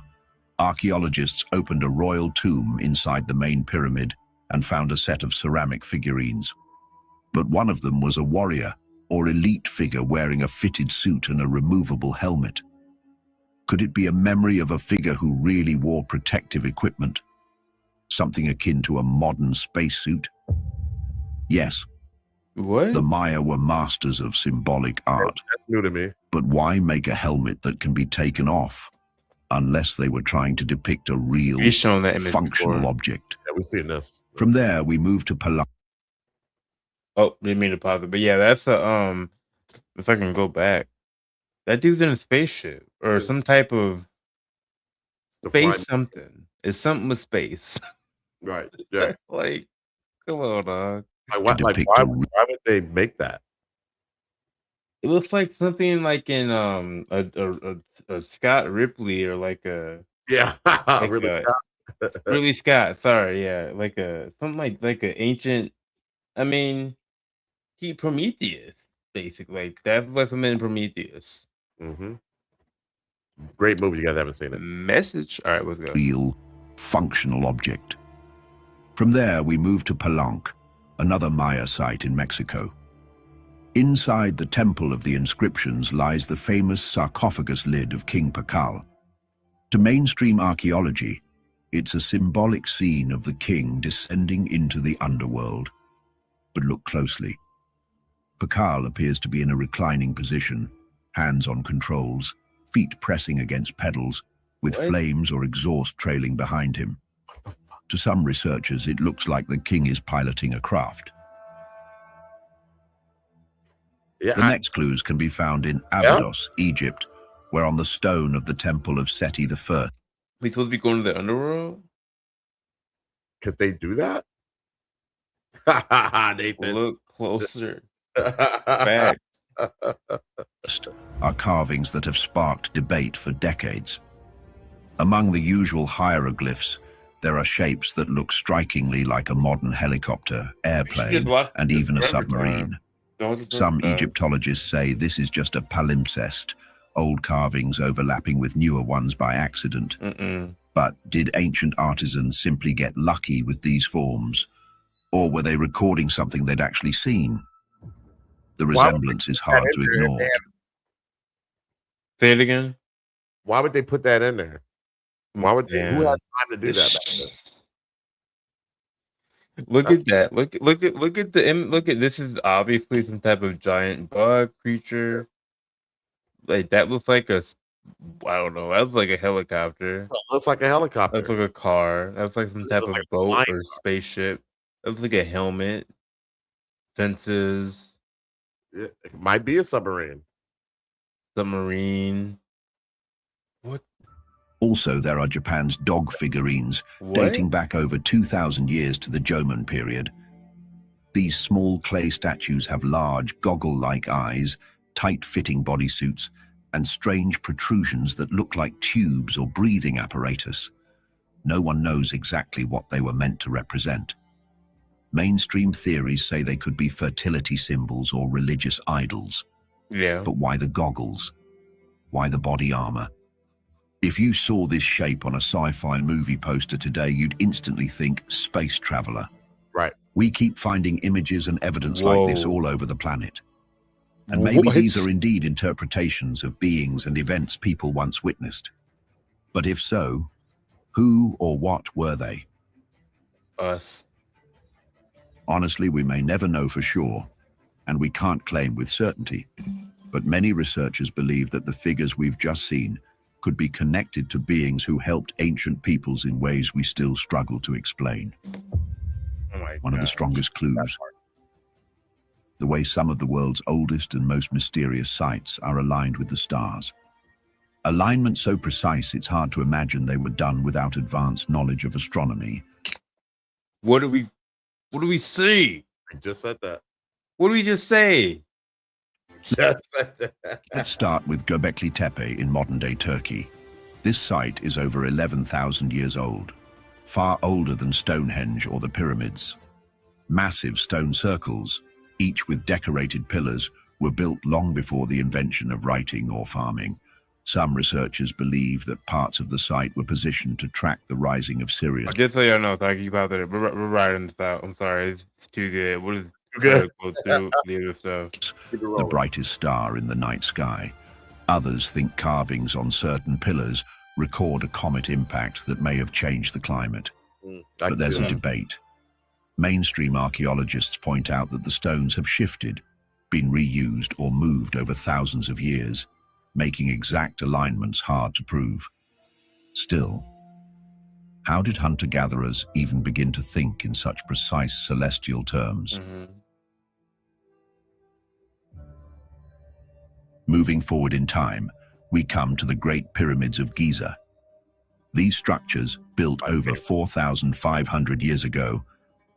archaeologists opened a royal tomb inside the main pyramid and found a set of ceramic figurines. But one of them was a warrior or elite figure wearing a fitted suit and a removable helmet. Could it be a memory of a figure who really wore protective equipment? Something akin to a modern spacesuit? Yes. What? The Maya were masters of symbolic art. That's new to me. But why make a helmet that can be taken off? Unless they were trying to depict a real, functional object. Yeah, we've seen this. From there, we move to Palau. Oh, didn't mean to pause it. But yeah, that's a, if I can go back, that dude's in a spaceship or some type of space something. It's something with space. Right. Yeah. Like, come on, dog. Why would they make that? It looks like something like in a Scott Ripley or like a like Really Scott. Really Scott. Sorry, yeah, like a something like an ancient. I mean, Prometheus basically. Like that's what's in Prometheus. Mm-hmm. Great movie. You guys haven't seen it. Message. All right, let's go. Real, functional object. From there, we move to Palenque, another Maya site in Mexico. Inside the Temple of the Inscriptions lies the famous sarcophagus lid of King Pakal. To mainstream archaeology, It's a symbolic scene of the king descending into the underworld. But look closely. Pakal appears to be in a reclining position, hands on controls, feet pressing against pedals, with flames or exhaust trailing behind him. To some researchers, it looks like the king is piloting a craft. Yeah, The next clues can be found in Abydos, Egypt, where on the stone of the temple of Seti I. We supposed to be going to the underworld? Could they do that? Nathan. Look closer. Back. Are carvings that have sparked debate for decades. Among the usual hieroglyphs, there are shapes that look strikingly like a modern helicopter, airplane, and even a submarine. Some Egyptologists say this is just a palimpsest, old carvings overlapping with newer ones by accident. But did ancient artisans simply get lucky with these forms? Or were they recording something they'd actually seen? The resemblance is hard to ignore. Say it again. Why would they put that in there? Why would they? Who has time to do that back then? Look at that. Look at this is obviously some type of giant bug creature. Like that looks like I don't know, that looks like a helicopter. It looks like a helicopter. That's like a car. That's like some type of like boat or spaceship. That looks like a helmet. Fences. It might be a submarine. Submarine. What? Also, there are Japan's dog figurines, dating back over 2,000 years to the Jomon period. These small clay statues have large, goggle-like eyes, tight-fitting bodysuits, and strange protrusions that look like tubes or breathing apparatus. No one knows exactly what they were meant to represent. Mainstream theories say they could be fertility symbols or religious idols. Yeah. But why the goggles? Why the body armor? If you saw this shape on a sci-fi movie poster today, you'd instantly think space traveler. Right. We keep finding images and evidence like this all over the planet. And maybe these are indeed interpretations of beings and events people once witnessed. But if so, who or what were they? Us. Honestly, we may never know for sure, and we can't claim with certainty. But many researchers believe that the figures we've just seen could be connected to beings who helped ancient peoples in ways we still struggle to explain. One of the strongest clues. The way some of the world's oldest and most mysterious sites are aligned with the stars. Alignment so precise it's hard to imagine they were done without advanced knowledge of astronomy. What do we see? I just said that. What did we just say? Let's start with Göbekli Tepe in modern-day Turkey. This site is over 11,000 years old, far older than Stonehenge or the pyramids. Massive stone circles, each with decorated pillars, were built long before the invention of writing or farming. Some researchers believe that parts of the site were positioned to track the rising of Sirius. Just so y'all know, so I keep out there. We're writing this out. I'm sorry, it's too good. What is too good? Go through the other stuff. The brightest star in the night sky. Others think carvings on certain pillars record a comet impact that may have changed the climate. But there's a debate. Mainstream archaeologists point out that the stones have shifted, been reused or moved over thousands of years, making exact alignments hard to prove. Still, how did hunter-gatherers even begin to think in such precise celestial terms? Moving forward in time, we come to the Great Pyramids of Giza. These structures, built over 4,500 years ago,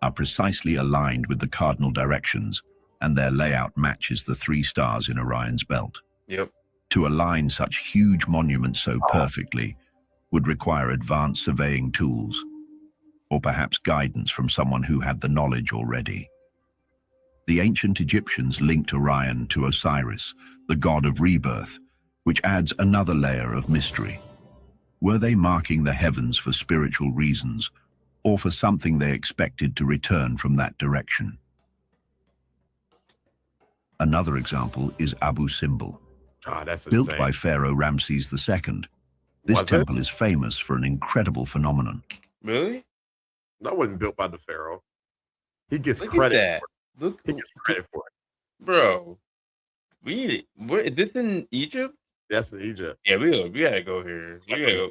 are precisely aligned with the cardinal directions, and their layout matches the 3 stars in Orion's belt. Yep. To align such huge monuments so perfectly would require advanced surveying tools, or perhaps guidance from someone who had the knowledge already. The ancient Egyptians linked Orion to Osiris, the god of rebirth, which adds another layer of mystery. Were they marking the heavens for spiritual reasons, or for something they expected to return from that direction? Another example is Abu Simbel. That's built insane. by Pharaoh Ramses II. This Was it? temple is famous for an incredible phenomenon. Really? That wasn't built by the pharaoh. He gets Look at credit. that. For Look, it. He gets credit for it. bro. We need it. Where is this in Egypt? That's in Egypt. Yeah, we gotta go here. We gotta go.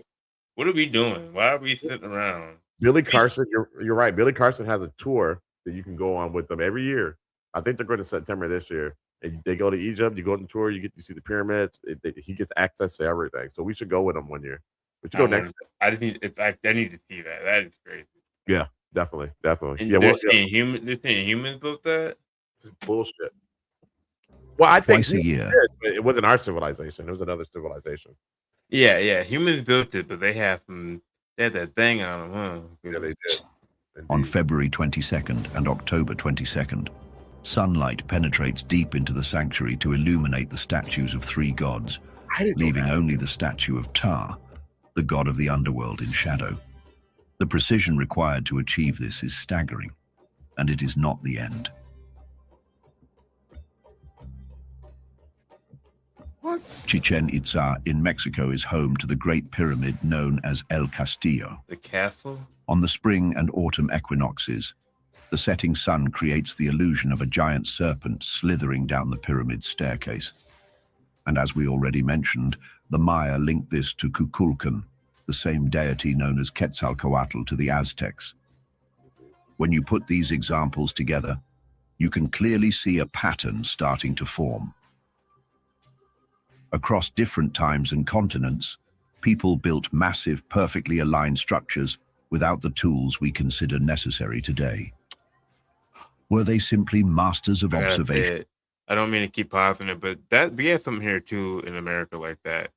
What are we doing? Why are we sitting around? Billy Carson, you're right. Billy Carson has a tour that you can go on with them every year. I think they're going to September this year. And they go to Egypt. You go on the tour. You see the pyramids. He gets access to everything. So we should go with him one year. We should go next. I just need. I need to see that. That is crazy. Yeah, definitely. And Yeah, they're saying humans built that. It's bullshit. Well, I think Twice a year. it wasn't our civilization. It was another civilization. Yeah. Humans built it, but they had that thing on them, huh? Yeah, they did. On February 22nd and October 22nd, sunlight penetrates deep into the sanctuary to illuminate the statues of three gods, leaving only the statue of Ptah, the god of the underworld, in shadow. The precision required to achieve this is staggering, and it is not the end. What? Chichen Itza in Mexico is home to the Great Pyramid known as El Castillo. The castle? On the spring and autumn equinoxes, the setting sun creates the illusion of a giant serpent slithering down the pyramid's staircase. And as we already mentioned, the Maya linked this to Kukulkan, the same deity known as Quetzalcoatl to the Aztecs. When you put these examples together, you can clearly see a pattern starting to form. Across different times and continents, people built massive, perfectly aligned structures without the tools we consider necessary today. Were they simply masters of observation? I don't mean to keep pausing it, but we have something here too in America like that.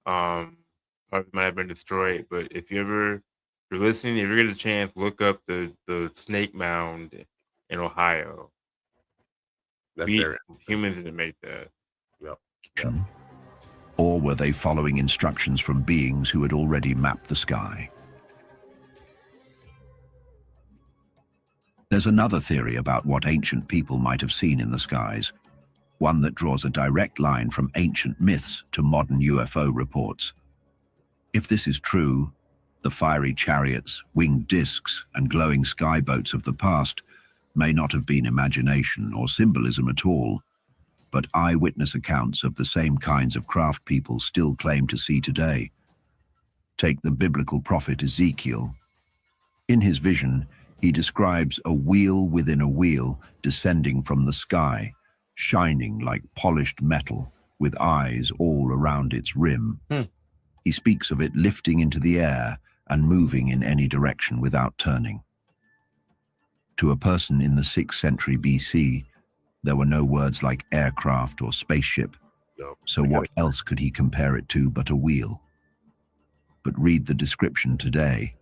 Probably might have been destroyed, but if you're listening, if you get a chance, look up the Snake Mound in Ohio. That's very humans didn't make that. Yep. Or were they following instructions from beings who had already mapped the sky? There's another theory about what ancient people might have seen in the skies, one that draws a direct line from ancient myths to modern UFO reports. If this is true, the fiery chariots, winged discs, and glowing skyboats of the past may not have been imagination or symbolism at all, but eyewitness accounts of the same kinds of craft people still claim to see today. Take the biblical prophet Ezekiel. In his vision, he describes a wheel within a wheel descending from the sky, shining like polished metal, with eyes all around its rim. He speaks of it lifting into the air and moving in any direction without turning. To a person in the 6th century BC, there were no words like aircraft or spaceship, so what else could he compare it to but a wheel? But read the description today,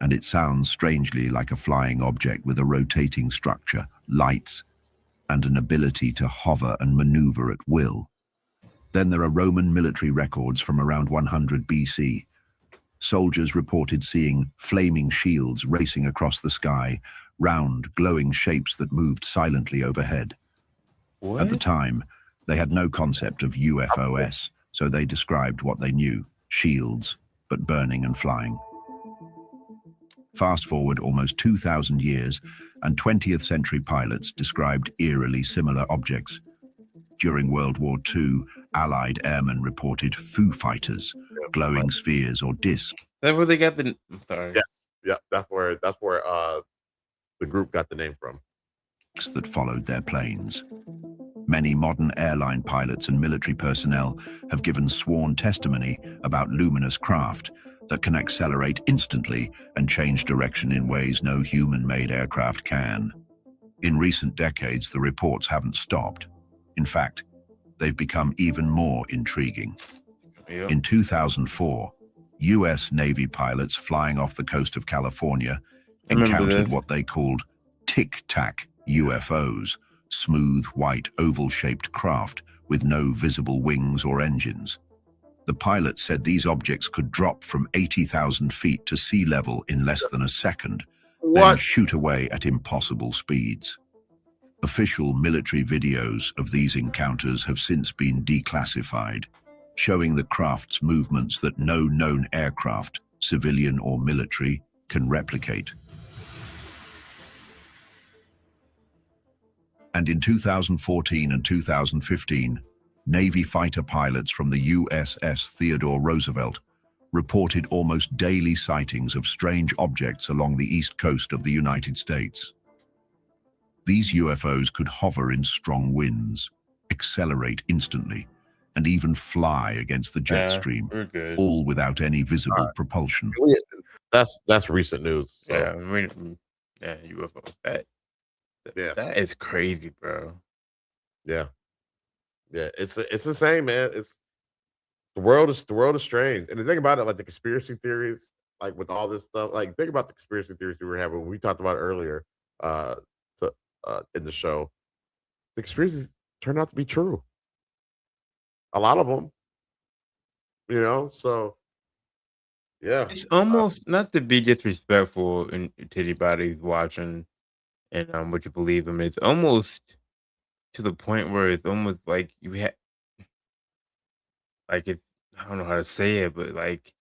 and it sounds strangely like a flying object with a rotating structure, lights, and an ability to hover and maneuver at will. Then there are Roman military records from around 100 BC. Soldiers reported seeing flaming shields racing across the sky, round, glowing shapes that moved silently overhead. What? At the time, they had no concept of UFOs, so they described what they knew, shields, but burning and flying. Fast forward almost 2,000 years, and 20th century pilots described eerily similar objects. During World War II, Allied airmen reported Foo Fighters, glowing spheres or discs. That's where they got the. I'm sorry. Yes, yeah, that's where the group got the name from. That followed their planes. Many modern airline pilots and military personnel have given sworn testimony about luminous craft that can accelerate instantly and change direction in ways no human-made aircraft can. In recent decades, the reports haven't stopped. In fact, they've become even more intriguing. Yep. In 2004, U.S. Navy pilots flying off the coast of California encountered what they called tic-tac UFOs, smooth, white, oval-shaped craft with no visible wings or engines. The pilot said these objects could drop from 80,000 feet to sea level in less than a second, then shoot away at impossible speeds. Official military videos of these encounters have since been declassified, showing the craft's movements that no known aircraft, civilian or military, can replicate. And in 2014 and 2015, Navy fighter pilots from the USS Theodore Roosevelt reported almost daily sightings of strange objects along the east coast of the United States. These UFOs could hover in strong winds, accelerate instantly, and even fly against the jet stream, all without any visible propulsion. That's recent news. So. Yeah, UFO. That is crazy, bro. Yeah, it's the same, man. It's the world is strange. And the thing about it, like the conspiracy theories, like with all this stuff, like think about the conspiracy theories we were having when we talked about it earlier, in the show. The conspiracies turned out to be true. A lot of them, So yeah, it's almost not to be disrespectful to anybody who's watching and what you believe in. It's almost to the point where it's almost like you have, like it. I don't know how to say it, but like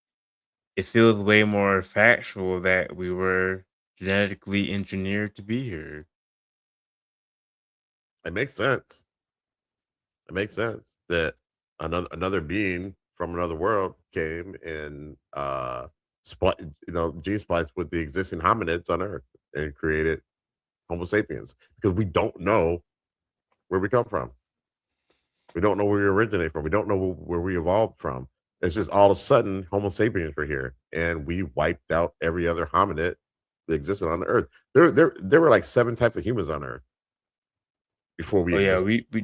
it feels way more factual that we were genetically engineered to be here. it makes sense. It makes sense that another being from another world came and gene spliced with the existing hominids on Earth and created Homo sapiens, because we don't know where we come from. We don't know where we originate from. We don't know where we evolved from. It's just all of a sudden Homo sapiens were here, and we wiped out every other hominid that existed on the Earth. There were like 7 types of humans on Earth before we existed. Yeah, we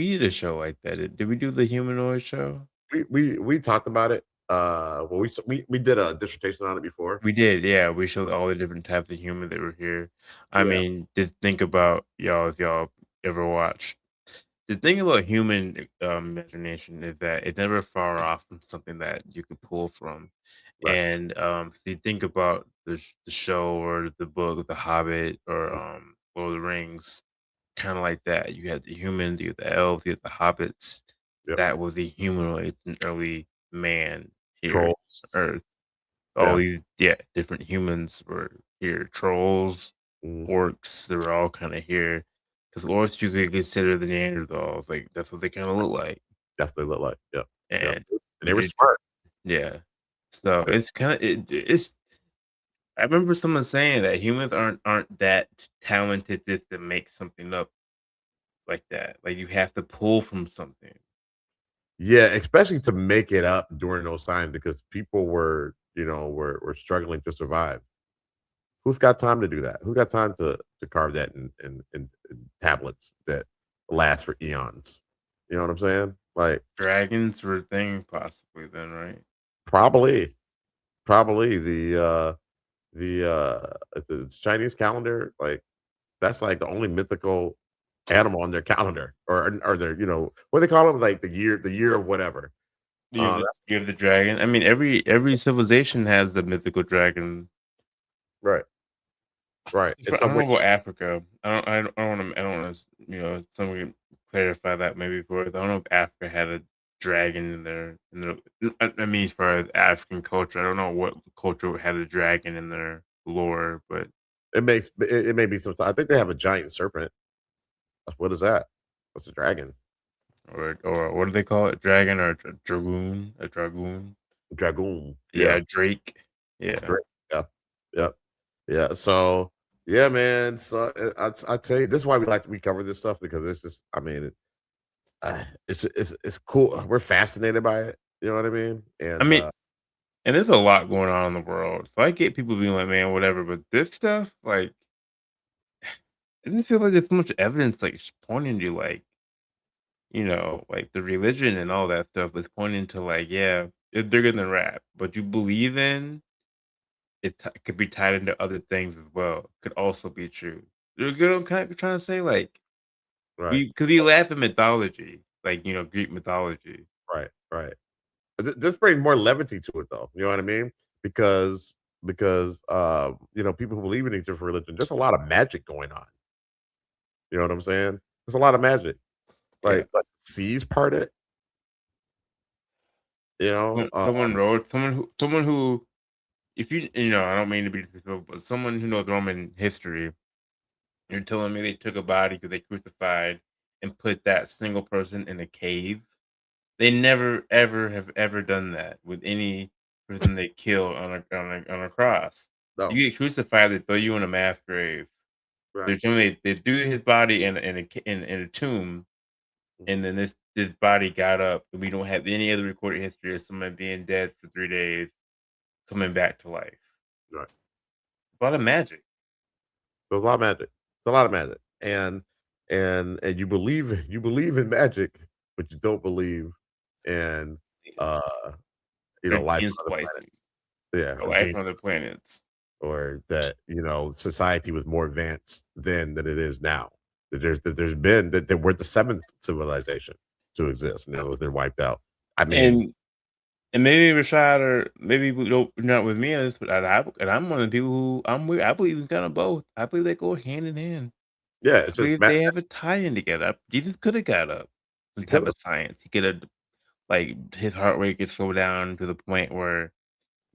did a show like that. Did we do the humanoid show? We talked about it. Well, we did a dissertation on it before. We did, yeah. We showed all the different types of humans that were here. I mean, just think about y'all if y'all ever watched. The thing about human imagination is that it's never far off from something that you could pull from. Right. And so you think about the show or the book, The Hobbit or Lord of the Rings, kind of like that. You had the humans, you had the elves, you had the hobbits. Yep. That was the humanoid, an early man here Trolls. on Earth. All these different humans were here. Trolls, orcs, they were all kind of here. Because orcs you could consider the Neanderthals. Like that's what they kind of look like. Definitely look like. Yeah. And they were smart. Yeah. So it's kind of it's. I remember someone saying that humans aren't that talented just to make something up like that. Like you have to pull from something. Yeah, especially to make it up during those times, because people were struggling to survive. Who's got time to do that? Who's got time to carve that in tablets that last for eons? You know what I'm saying? Like dragons were a thing possibly then, right? Probably the Chinese calendar, like that's like the only mythical animal on their calendar, or their what they call them, like the year of whatever. You have the dragon. I mean, every civilization has the mythical dragon. Right. I don't know about Africa. I don't want to. Someone can clarify that maybe for us. I don't know if Africa had a dragon in their. I mean, as far as African culture, I don't know what culture had a dragon in their lore, but it may be some. I think they have a giant serpent. What is that? What's a dragon? Or what do they call it? Dragon or a dragoon? A dragoon? Dragoon. Yeah, Drake. Yeah. Drake. Yeah. So yeah, man. So I tell you, this is why we cover this stuff, because it's just, I mean, it's cool. We're fascinated by it. You know what I mean? And I mean, and there's a lot going on in the world. So I get people being like, man, whatever. But this stuff, like, it doesn't feel like there's so much evidence, like, pointing to, like, like the religion and all that stuff is pointing to, like, yeah, it's bigger than rap. But you believe in it could be tied into other things as well. Could also be true. You know what I'm kind of trying to say? Like, right. Because we laugh at mythology, like, Greek mythology. Right. This brings more levity to it, though. You know what I mean? Because people who believe in each different religion, there's a lot of magic going on. You know what I'm saying? There's a lot of magic. Like seas part it. You know, Someone who, if I don't mean to be disrespectful, but someone who knows Roman history, you're telling me they took a body because they crucified and put that single person in a cave? They never ever have ever done that with any person they kill on a cross. no, You get crucified, they throw you in a mass grave. right. They're telling me they do his body in a tomb, and then this body got up, and we don't have any other recorded history of someone being dead for 3 days coming back to life. Right. A lot of magic. There's a lot of magic. It's a lot of magic, and you believe in magic, but you don't believe in uh Or life gene on other splicing. planets. Yeah, Or or life genes, on other planets. or that society was more advanced then than it is now. That we're the seventh civilization to exist, and that was been wiped out. I mean, And maybe Rashad, or maybe we don't, not with me on this, but I'm one of the people who I believe in kind of both. I believe they go hand in hand. yeah, I it's just believe they have a tie-in together. Jesus could have got up. Some he could type have. of science. He could have, like, his heart rate could slow down to the point where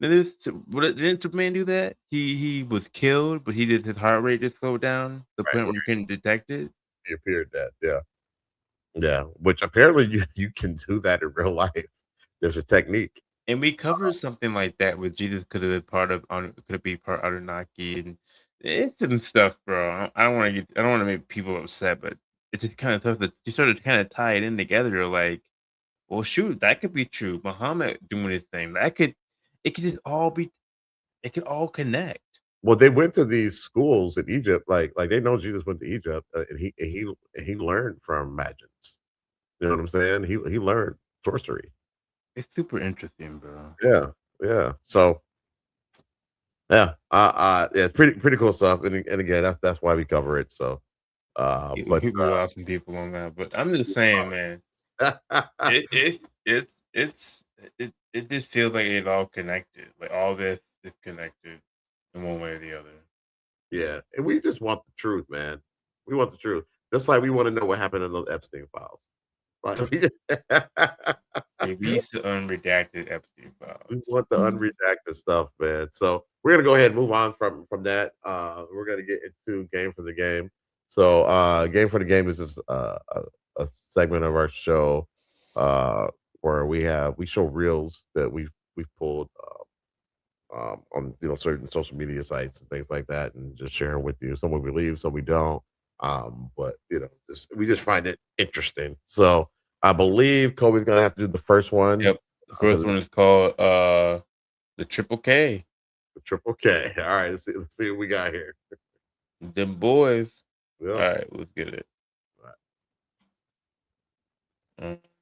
didn't Superman do that? He was killed, but his heart rate just slowed down to the Right, point where where you couldn't detect it. he appeared dead. Yeah, yeah. Which apparently you can do that in real life. There's a technique. And we covered something like that with Jesus could have been could be part Anunnaki, and it's some stuff, bro. I don't want to make people upset, but it's just kind of tough that you sort of kind of tie it in together. You're like, well, shoot, that could be true. Muhammad doing his thing, it could just all be, it could all connect. Well, they went to these schools in Egypt, like they know Jesus went to Egypt, and he learned from magics. You know what I'm saying? He learned sorcery. It's super interesting, bro. Yeah, yeah. So yeah, yeah, it's pretty cool stuff. And again, that's why we cover it. So, but People lost some people on that, but I'm just saying, man. It it's it just feels like it's all connected. Like all this is connected in one way or the other. yeah, and we just want the truth, man. We want the truth, just like we want to know what happened in those Epstein files. Like Release the unredacted Epstein files. we want the unredacted stuff, man. So we're gonna go ahead and move on from that. We're gonna get into game for the game. So game for the game is just a segment of our show where we show reels that we've pulled on certain social media sites and things like that, and just share with you. Some we believe, some we don't. But we just find it interesting. So I believe Kobe's gonna have to do the first one. Yep. The first one is called the Triple K. The Triple K. All right, let's see what we got here. Them boys. Yeah. All right, let's get it.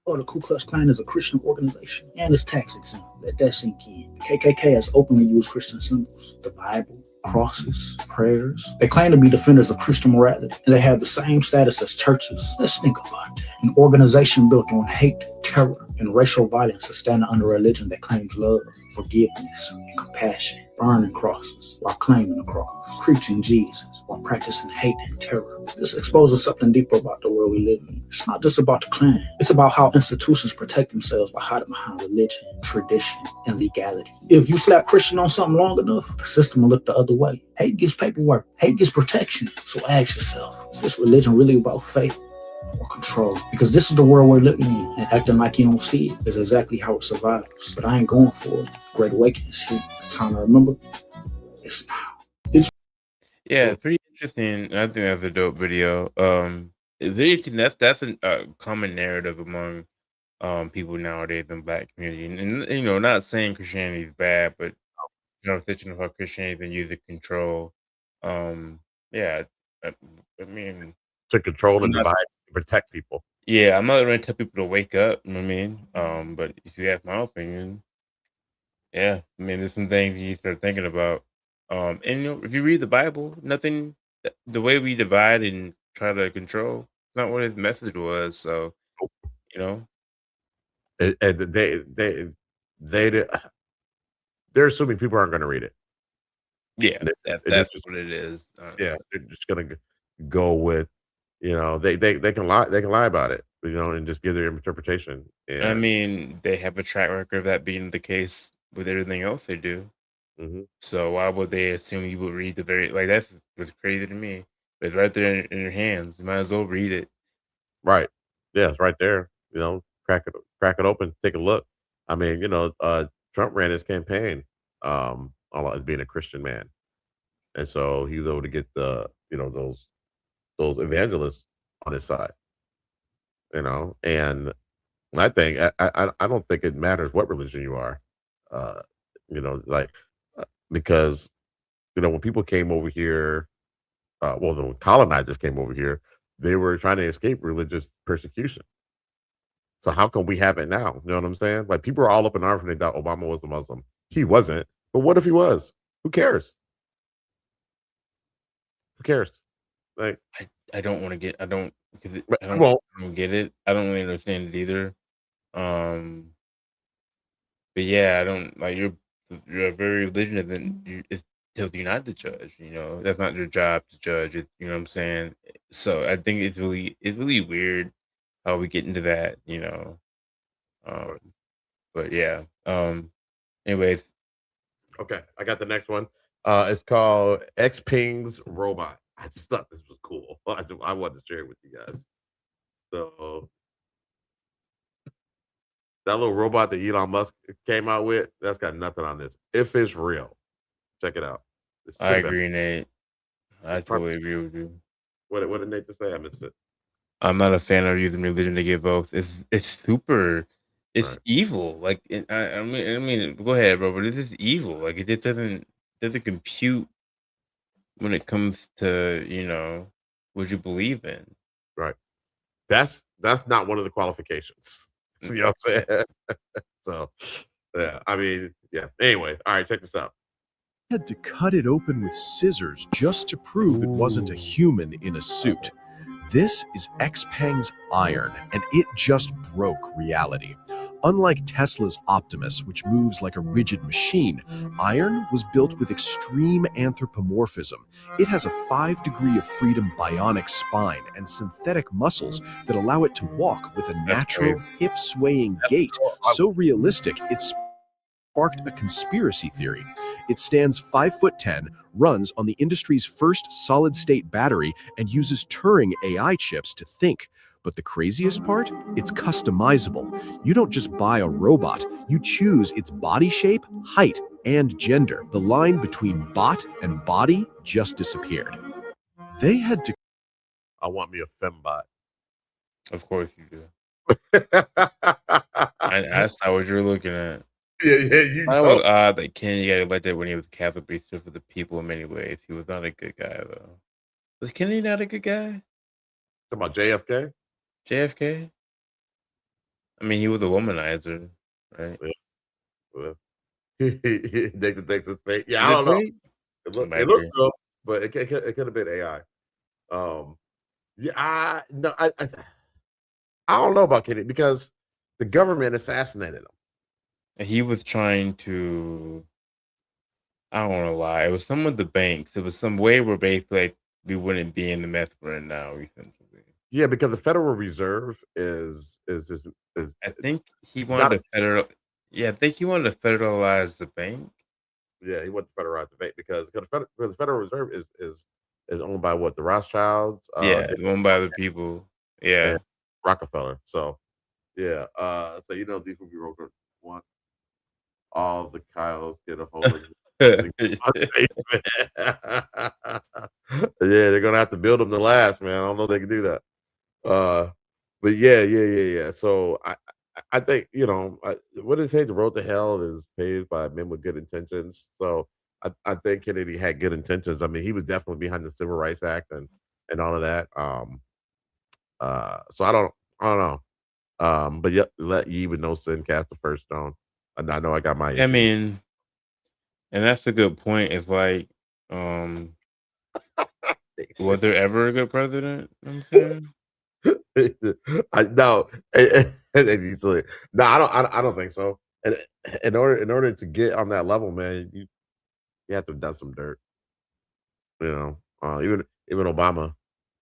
Or the Ku Klux Klan is a Christian organization and it's tax exempt. Let that sink in. The KKK has openly used Christian symbols, the Bible, crosses, prayers. They claim to be defenders of Christian morality, and they have the same status as churches. Let's think about that. An organization built on hate, terror, and racial violence is standing under a religion that claims love, forgiveness, and compassion, burning crosses while claiming the cross, preaching Jesus while practicing hate and terror. This exposes something deeper about the world we live in. It's not just about the Klan. It's about how institutions protect themselves by hiding behind religion, tradition, and legality. If you slap Christian on something long enough, the system will look the other way. Hate gets paperwork. Hate gets protection. So ask yourself, is this religion really about faith or control? Because this is the world we're living in, and acting like you don't see it is exactly how it survives. But I ain't going for it. Great Awakening is here. The time to remember is now. Yeah, it's pretty interesting. I think that's a dope video. It's very interesting. That's a common narrative among people nowadays in Black community, and not saying Christianity is bad, but thinking of how Christianity has been used to control. Yeah, I mean, To control I'm and not, divide and protect people. yeah, I'm not going to tell people to wake up. You know what I mean? But if you ask my opinion, yeah, I mean, there's some things you start thinking about. And if you read the Bible, nothing, the way we divide and try to control, it's not what his message was. So, you know, And they they're assuming people aren't going to read it. yeah, And that's what it is. yeah, they're just going to go with, they can lie about it. and just give their interpretation. I And mean, they have a track record of that being the case with everything else they do. mhm, So why would they assume you would read the very like that's was crazy to me. It's right there in your hands. You might as well read it. right, yeah, it's right there. Crack it open, take a look. I mean, Trump ran his campaign as being a Christian man, and so he was able to get those evangelists on his side. And I don't think it matters what religion you are, uh, like because when people came over here, well, the colonizers came over here, they were trying to escape religious persecution. So how come we have it now? You know what I'm saying? Like people are all up in arms when they thought Obama was a Muslim. He wasn't. But what if he was? Who cares? Who cares? Like, I don't want to get I don't because but I we don't won't. I don't get it. I don't really understand it either. Um, but yeah, I don't like you're a very religion and then it tells you not to judge. That's not your job to judge. You know what I'm saying? So I think it's really weird how we get into that. Um, but yeah. Anyways, Okay, I got the next one. It's called X Ping's Robot. I just thought this was cool. I wanted to share it with you guys. So that little robot that Elon Musk came out with, that's got nothing on this. If it's real, check it out. This I should have been. agree, Nate. I It's probably, totally agree with you. what did Nathan say? I missed it. I'm not a fan of using religion to get votes. It's Right. evil. Like I mean, go ahead, bro. But this is evil. Like it just doesn't compute when it comes to what you believe in. Right. That's not one of the qualifications. Mm, See what I'm Yeah. saying? So yeah, I mean, yeah. Anyway, all right, check this out. Had to cut it open with scissors just to prove it wasn't a Ooh. human in a suit. This is Xpeng's iron, and it just broke reality. Unlike Tesla's Optimus, which moves like a rigid machine, iron was built with extreme anthropomorphism. It has a 5 degree of freedom bionic spine and synthetic muscles that allow it to walk with a That's natural, crazy. hip swaying gait, so realistic it sparked a conspiracy theory. It stands 5'10", runs on the industry's first solid state battery, and uses Turing AI chips to think. But the craziest part? It's customizable. You don't just buy a robot, you choose its body shape, height, and gender. The line between bot and body just disappeared. They had to I want me a fembot. Of course you do. Yeah, I saw what you're looking at. yeah, It was odd that Kennedy got elected when he was Catholic, but he stood for the people in many ways. He was not a good guy, though. Was Kennedy not a good guy? Talking about JFK? JFK? I mean, he was a womanizer, right? Yeah, well, Nathan thinks it's fake. Yeah, Is I it don't know. fake? It It might looks be. so, but it could have been AI. Um, yeah, no, I don't know about Kennedy because the government assassinated him. And he was trying to I don't wanna lie, it was some of the banks. It was some way where basically, like, we wouldn't be in the mess we're in now, essentially. Yeah, because the Federal Reserve is I think he it's not wanted a to I think he wanted to federalize the bank. yeah, he wants to federalize the bank because the Federal Reserve is owned by what the Rothschilds, Yeah, owned by other people. and Yeah. Rockefeller. So yeah, so these will be want all the Kyles get a hold of the basement. Yeah, they're gonna have to build them to last, man. I don't know if they can do that. Uh, but yeah. So I think what did it say? The road to hell is paved by men with good intentions. So I think Kennedy had good intentions. I mean, he was definitely behind the Civil Rights Act and all of that. So I don't know. But yeah, let ye with no sin cast the first stone. And I know I got my I issues. mean, and that's a good point. It's like, um, was there ever a good president? You know what I'm saying? I no, no, I don't think so. And in order to get on that level, man, you have to have done some dirt. Even Obama,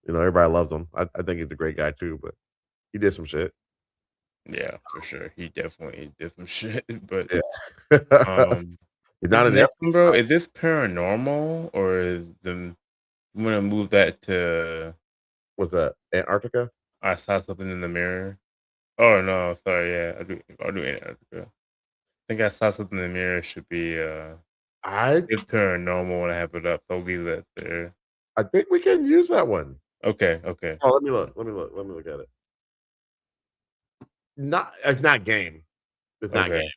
everybody loves him. I think he's a great guy too, but He did some shit. Yeah, for sure. He definitely did some shit. But Yeah. He's this not an next Epstein one, bro, file. is this paranormal or is the I'm gonna move that to What's that? Antarctica? I saw something in the mirror. Oh no, sorry, yeah, I'll do Antarctica. I think I saw something in the mirror should be I it's paranormal when I have it up, so I'll leave that there. I think we can use that one. Okay, okay. Oh, let me look. Let me look at it. It's not game. It's not game. Okay.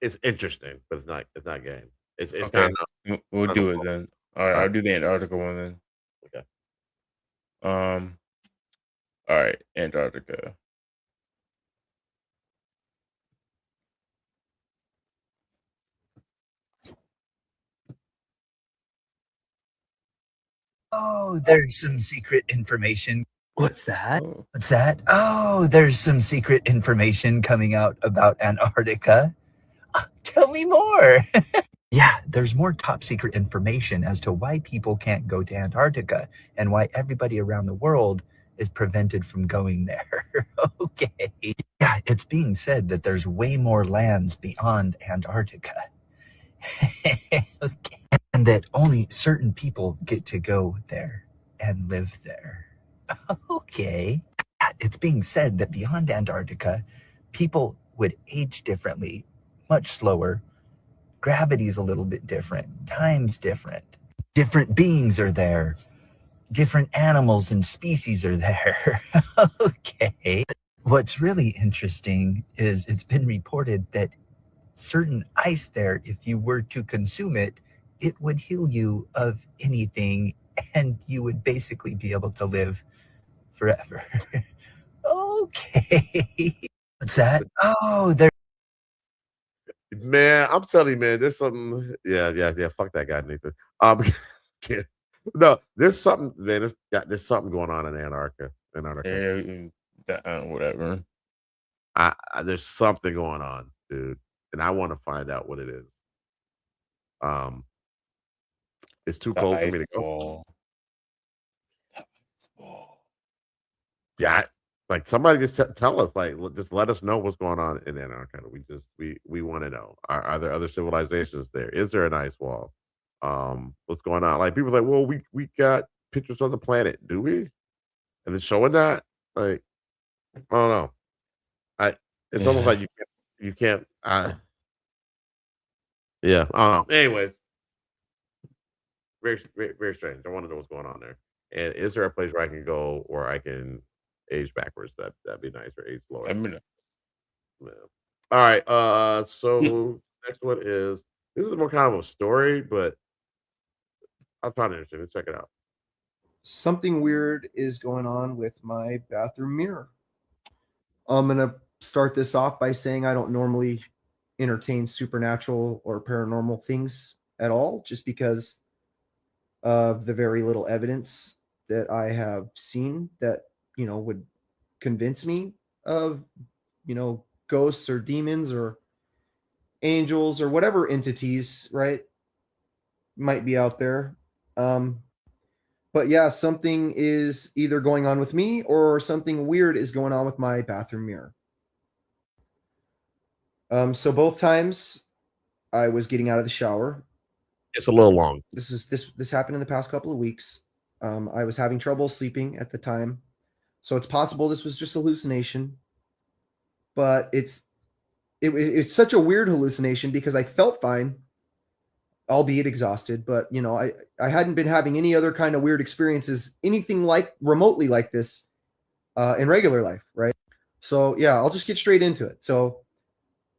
It's interesting, but it's not game. It's not Okay. We'll not a do it book. then. Alright, All I'll right. do the Antarctica one then. Okay. Alright, Antarctica. Oh, there's some secret information. What's that? Oh. What's that? Oh, there's some secret information coming out about Antarctica. Tell me more. Yeah, there's more top secret information as to why people can't go to Antarctica and why everybody around the world is prevented from going there. Okay. Yeah, it's being said that there's way more lands beyond Antarctica. Okay. And that only certain people get to go there and live there. Okay. It's being said that beyond Antarctica, people would age differently, much slower. Gravity's a little bit different. Time's different. Different beings are there. Different animals and species are there. Okay. What's really interesting is it's been reported that certain ice there, if you were to consume it, it would heal you of anything and you would basically be able to live forever. Okay. What's that? Oh, there. Man, I'm telling you, man, there's something. Yeah. Fuck that guy, Nathan. No, there's something, man. There's something going on in Antarctica. Whatever. There's something going on, dude, and I want to find out what it is. It's too The cold for ice me to go. wall. Yeah, like somebody just tell us, like, just let us know what's going on in Antarctica. We want to know. Are there other civilizations there? Is there an ice wall? What's going on? Like people are like, well, we got pictures of the planet. Do we? And it's showing that. Like, I don't know. It's almost like you can't. Yeah. Anyways, very, very, very strange. I want to know what's going on there. And is there a place where I can go or I can age backwards? That'd be nice, or age slower. Yeah. All right. So next one is this is more kind of a story, but I found it interesting. Let's check it out. Something weird is going on with my bathroom mirror. I'm going to start this off by saying I don't normally entertain supernatural or paranormal things at all, just because of the very little evidence that I have seen that, would convince me of, ghosts or demons or angels or whatever entities, right, might be out there. But yeah, something is either going on with me or something weird is going on with my bathroom mirror. So both times I was getting out of the shower. It's a little long. This happened in the past couple of weeks. I was having trouble sleeping at the time, so it's possible this was just hallucination. But it's such a weird hallucination because I felt fine, albeit exhausted. But I hadn't been having any other kind of weird experiences, anything like remotely like this, in regular life, right? So yeah, I'll just get straight into it. So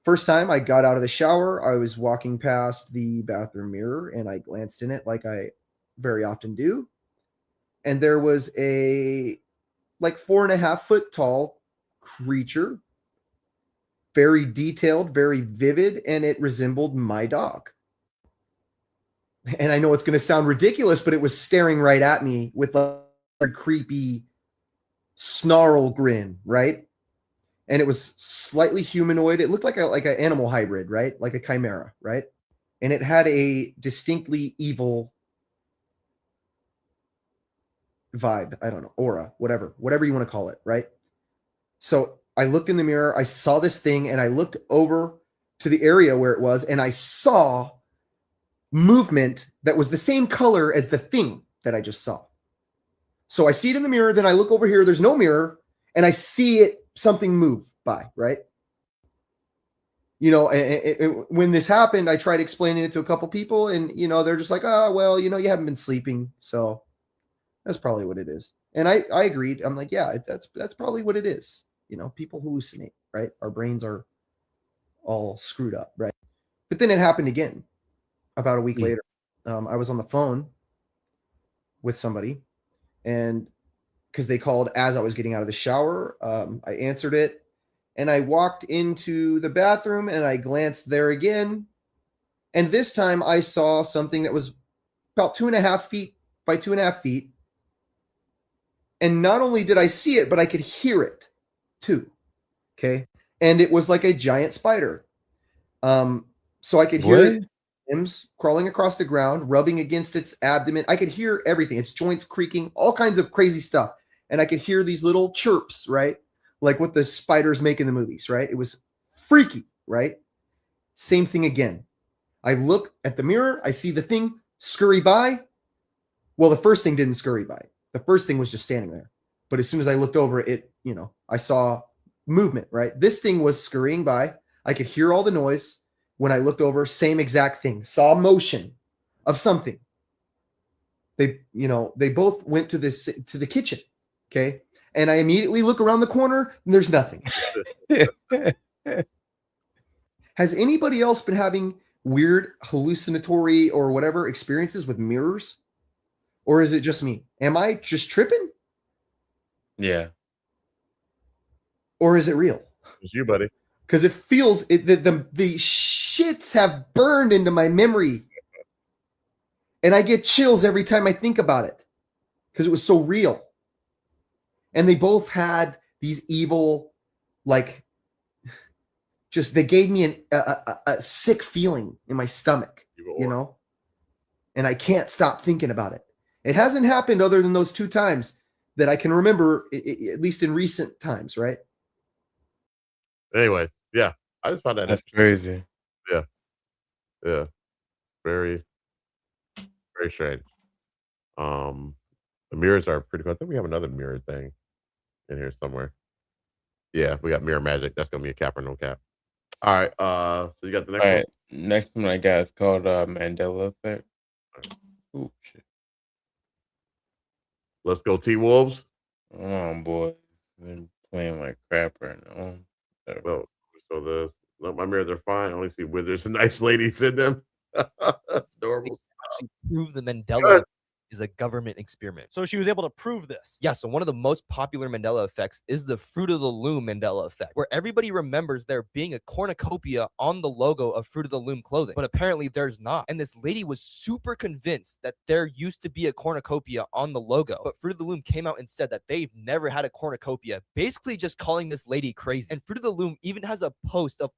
first time I got out of the shower, I was walking past the bathroom mirror and I glanced in it like I very often do. And there was a like 4.5 foot tall creature, very detailed, very vivid, and it resembled my dog. And I know it's going to sound ridiculous, but it was staring right at me with a creepy snarl grin, right? And it was slightly humanoid. It looked like an animal hybrid, right? Like a chimera, right? And it had a distinctly evil, vibe. I don't know, aura, whatever you want to call it, right? So I looked in the mirror, I saw this thing, and I looked over to the area where it was, and I saw movement that was the same color as the thing that I just saw. So I see it in the mirror, then I look over here, there's no mirror, and I see it, something move by, right? You know, when this happened, I tried explaining it to a couple people, and, you know, they're just like, oh, well, you know, you haven't been sleeping, so that's probably what it is. And I agreed. I'm like, yeah, that's probably what it is. You know, people hallucinate, right? Our brains are all screwed up, right? But then it happened again about a week later. I was on the phone with somebody, and because they called as I was getting out of the shower, I answered it, and I walked into the bathroom, and I glanced there again, and this time I saw something that was about 2.5 feet by 2.5 feet, and not only did I see it, but I could hear it too. Okay, and it was like a giant spider. So I could hear its limbs crawling across the ground, rubbing against its abdomen. I could hear everything, its joints creaking, all kinds of crazy stuff. And I could hear these little chirps, right? Like what the spiders make in the movies, right? It was freaky, right? Same thing again. I look at the mirror, I see the thing scurry by. Well, the first thing didn't scurry by. The first thing was just standing there. But as soon as I looked over it, you know, I saw movement, right? This thing was scurrying by. I could hear all the noise. When I looked over, same exact thing. Saw motion of something. They both went to the kitchen. Okay. And I immediately look around the corner and there's nothing. Has anybody else been having weird hallucinatory or whatever experiences with mirrors? Or is it just me? Am I just tripping? Yeah. Or is it real? It's you, buddy. Because it feels the shits have burned into my memory. And I get chills every time I think about it. Because it was so real. And they both had these evil, like, just they gave me a sick feeling in my stomach, you know? And I can't stop thinking about it. It hasn't happened other than those 2 times that I can remember, at least in recent times, right? Anyway, yeah, I just found that That's crazy. Yeah, yeah, very, very strange. The mirrors are pretty cool. I think we have another mirror thing in here somewhere. Yeah, we got mirror magic. That's gonna be a cap or no cap. All right. So you got the next All one. right, next one I got is called Mandela Effect. Ooh, shit. Let's go, T Wolves. Oh boy, been playing like crap right now. Well, so my mirrors are fine. I only see wizards and nice ladies in them. Adorable. Actually prove the Mandela Good. effect is a government experiment. So she was able to prove this. Yeah, so one of the most popular Mandela effects is the Fruit of the Loom Mandela effect, where everybody remembers there being a cornucopia on the logo of Fruit of the Loom clothing, but apparently there's not. And this lady was super convinced that there used to be a cornucopia on the logo, but Fruit of the Loom came out and said that they've never had a cornucopia, basically just calling this lady crazy. And Fruit of the Loom even has a post of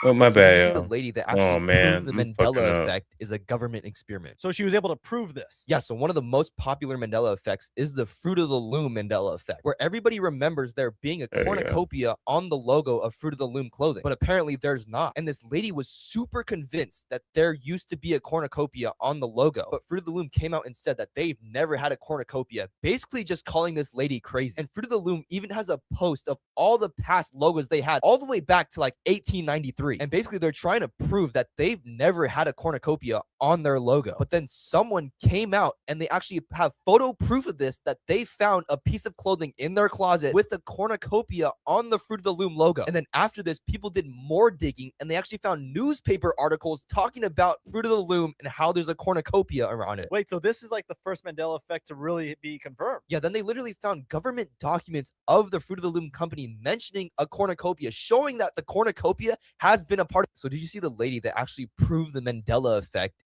Oh, my bad, the yo. lady that Oh, actually man, proved the I'm fucking Mandela up. effect is a government experiment. So she was able to prove this. Yeah, so one of the most popular Mandela effects is the Fruit of the Loom Mandela effect, where everybody remembers there being a There you go. cornucopia on the logo of Fruit of the Loom clothing, but apparently there's not. And this lady was super convinced that there used to be a cornucopia on the logo, but Fruit of the Loom came out and said that they've never had a cornucopia, basically just calling this lady crazy. And Fruit of the Loom even has a post of all the past logos they had all the way back to like 1893. And basically they're trying to prove that they've never had a cornucopia on their logo. But then someone came out and they actually have photo proof of this, that they found a piece of clothing in their closet with a cornucopia on the Fruit of the Loom logo. And then after this, people did more digging and they actually found newspaper articles talking about Fruit of the Loom and how there's a cornucopia around it. Wait, so this is like the first Mandela effect to really be confirmed. Yeah, then they literally found government documents of the Fruit of the Loom company mentioning a cornucopia, showing that the cornucopia has been a part of. So did you see the lady that actually proved the Mandela effect?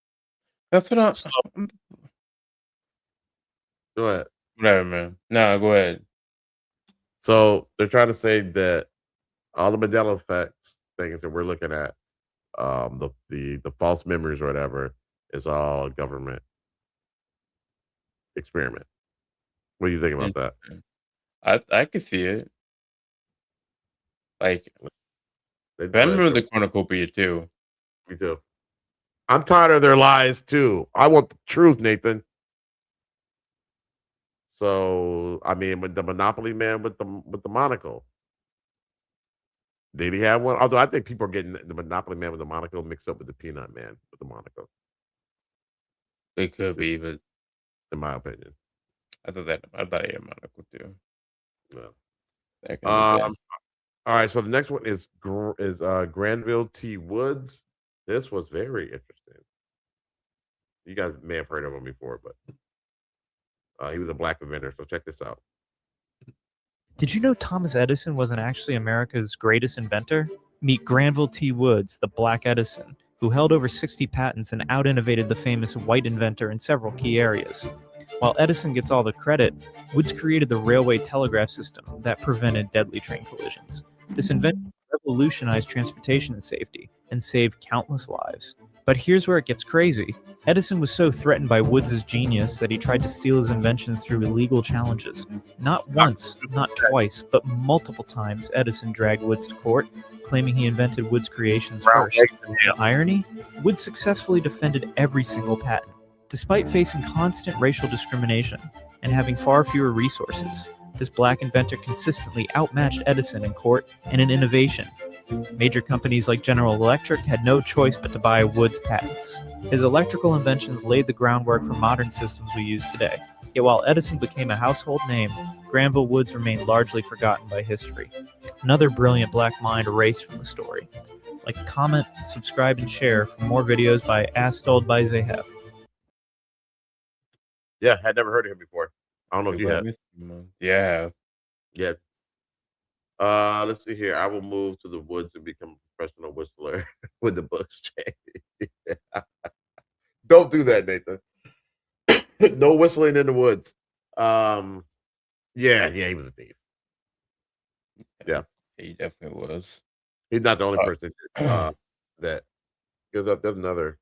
That's what Go ahead. Whatever, man. No, go ahead. So they're trying to say that all the Mandela effects things that we're looking at, the false memories or whatever, is all a government experiment. What do you think about that? I could see it. Like, They but I remember the the cornucopia too. Me too. I'm tired of their lies too. I want the truth, Nathan. So I mean, with the Monopoly man with the monocle, did he have one? Although I think people are getting the Monopoly man with the monocle mixed up with the Peanut man with the monocle. It could be, but in my opinion, I thought he had a monocle too. Yeah. Back in the day. All right. So the next one is Granville T. Woods. This was very interesting. You guys may have heard of him before, but he was a black inventor. So check this out. Did you know Thomas Edison wasn't actually America's greatest inventor? Meet Granville T. Woods, the Black Edison, who held over 60 patents and out-innovated the famous white inventor in several key areas. While Edison gets all the credit, Woods created the railway telegraph system that prevented deadly train collisions. This invention revolutionized transportation and safety and saved countless lives. But here's where it gets crazy. Edison was so threatened by Woods' genius that he tried to steal his inventions through illegal challenges. Not once, not twice, but multiple times Edison dragged Woods to court, claiming he invented Woods' creations first. The irony? Woods successfully defended every single patent, despite facing constant racial discrimination and having far fewer resources. This black inventor consistently outmatched Edison in court and in innovation. Major companies like General Electric had no choice but to buy Woods' patents. His electrical inventions laid the groundwork for modern systems we use today. Yet while Edison became a household name, Granville Woods remained largely forgotten by history. Another brilliant black mind erased from the story. Like, comment, subscribe, and share for more videos by Astold by Zahef. Yeah, had never heard of him before. I don't know if you had. Yeah. Yeah. Let's see here. I will move to the woods and become a professional whistler with the books change. Don't do that, Nathan. No whistling in the woods. Yeah, he was a thief. Yeah, he definitely was. He's not the only person that. Because there's another.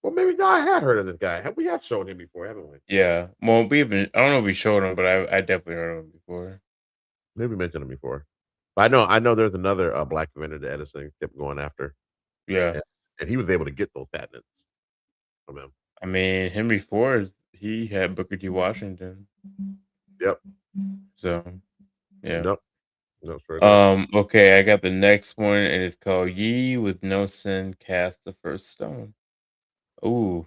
Well, maybe I had heard of this guy. We have shown him before, haven't we? Yeah. Well, I don't know if we showed him, but I definitely heard of him before. Maybe we mentioned him before. But I know there's another black inventor that Edison kept going after. Yeah. And he was able to get those patents from him. I mean, Henry Ford, he had Booker T. Washington. Yep. So, yeah. Nope. No, sure. Okay, I got the next one, and it's called Ye with No Sin Cast the First Stone. Ooh.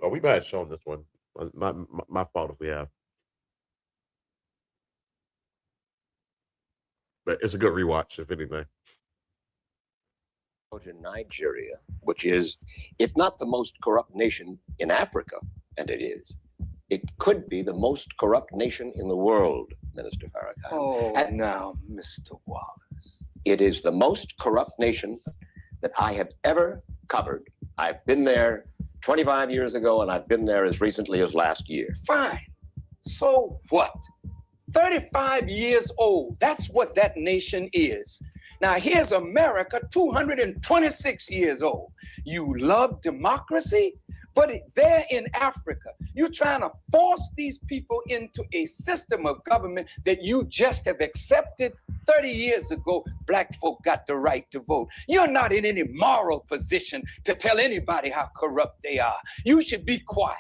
Oh, we might have shown this one. My fault if we have. But it's a good rewatch, if anything. To Nigeria, which is, if not the most corrupt nation in Africa, and it is, it could be the most corrupt nation in the world, Minister Farrakhan. Oh, and now, Mr. Wallace. It is the most corrupt nation that I have ever covered. I've been there 25 years ago, and I've been there as recently as last year. Fine. So what? 35 years old. That's what that nation is. Now, here's America, 226 years old. You love democracy, but there in Africa, you're trying to force these people into a system of government that you just have accepted. 30 years ago, black folk got the right to vote. You're not in any moral position to tell anybody how corrupt they are. You should be quiet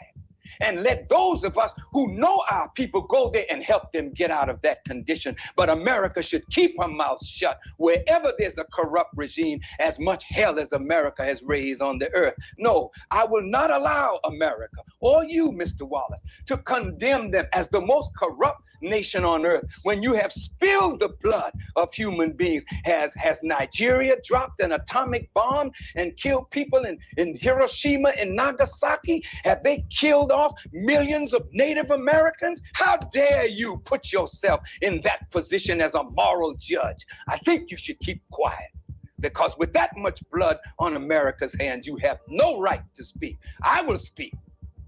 and let those of us who know our people go there and help them get out of that condition. But America should keep her mouth shut wherever there's a corrupt regime, as much hell as America has raised on the earth. No, I will not allow America or you, Mr. Wallace, to condemn them as the most corrupt nation on earth when you have spilled the blood of human beings. Has Nigeria dropped an atomic bomb and killed people in Hiroshima and Nagasaki? Have they killed off millions of Native Americans? How dare you put yourself in that position as a moral judge? I think you should keep quiet, because with that much blood on America's hands, you have no right to speak. I will speak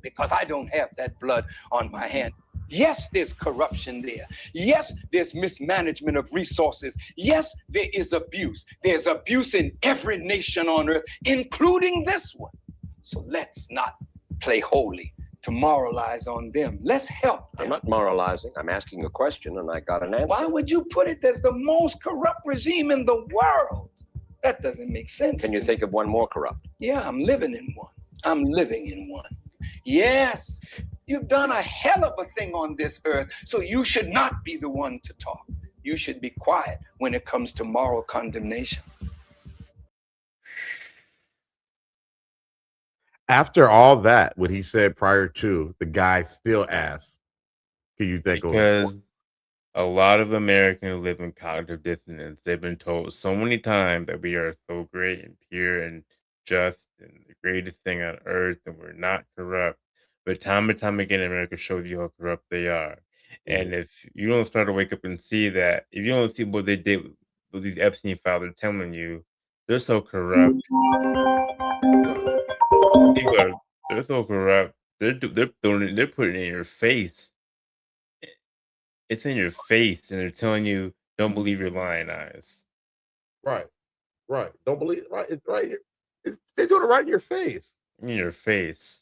because I don't have that blood on my hand. Yes, there's corruption there. Yes, there's mismanagement of resources. Yes, there is abuse. There's abuse in every nation on earth, including this one. So let's not play holy to moralize on them. Let's help them. I'm not moralizing. I'm asking a question, and I got an answer. Why would you put it as the most corrupt regime in the world? That doesn't make sense. Can you think of one more corrupt? Yeah, I'm living in one. I'm living in one. Yes, you've done a hell of a thing on this earth, so you should not be the one to talk. You should be quiet when it comes to moral condemnation. After all that, what he said prior to, the guy still asks, "Can you think of?" Because a lot of Americans live in cognitive dissonance. They've been told so many times that we are so great and pure and just and the greatest thing on earth, and we're not corrupt. But time and time again, America shows you how corrupt they are. And if you don't start to wake up and see that, if you don't see what they did with these Epstein files are telling you, they're so corrupt. They're so corrupt. They're putting it in your face. It's in your face, and they're telling you, "Don't believe your lying eyes." Right, right. Don't believe. Right, it's right here. They're doing it right in your face. In your face.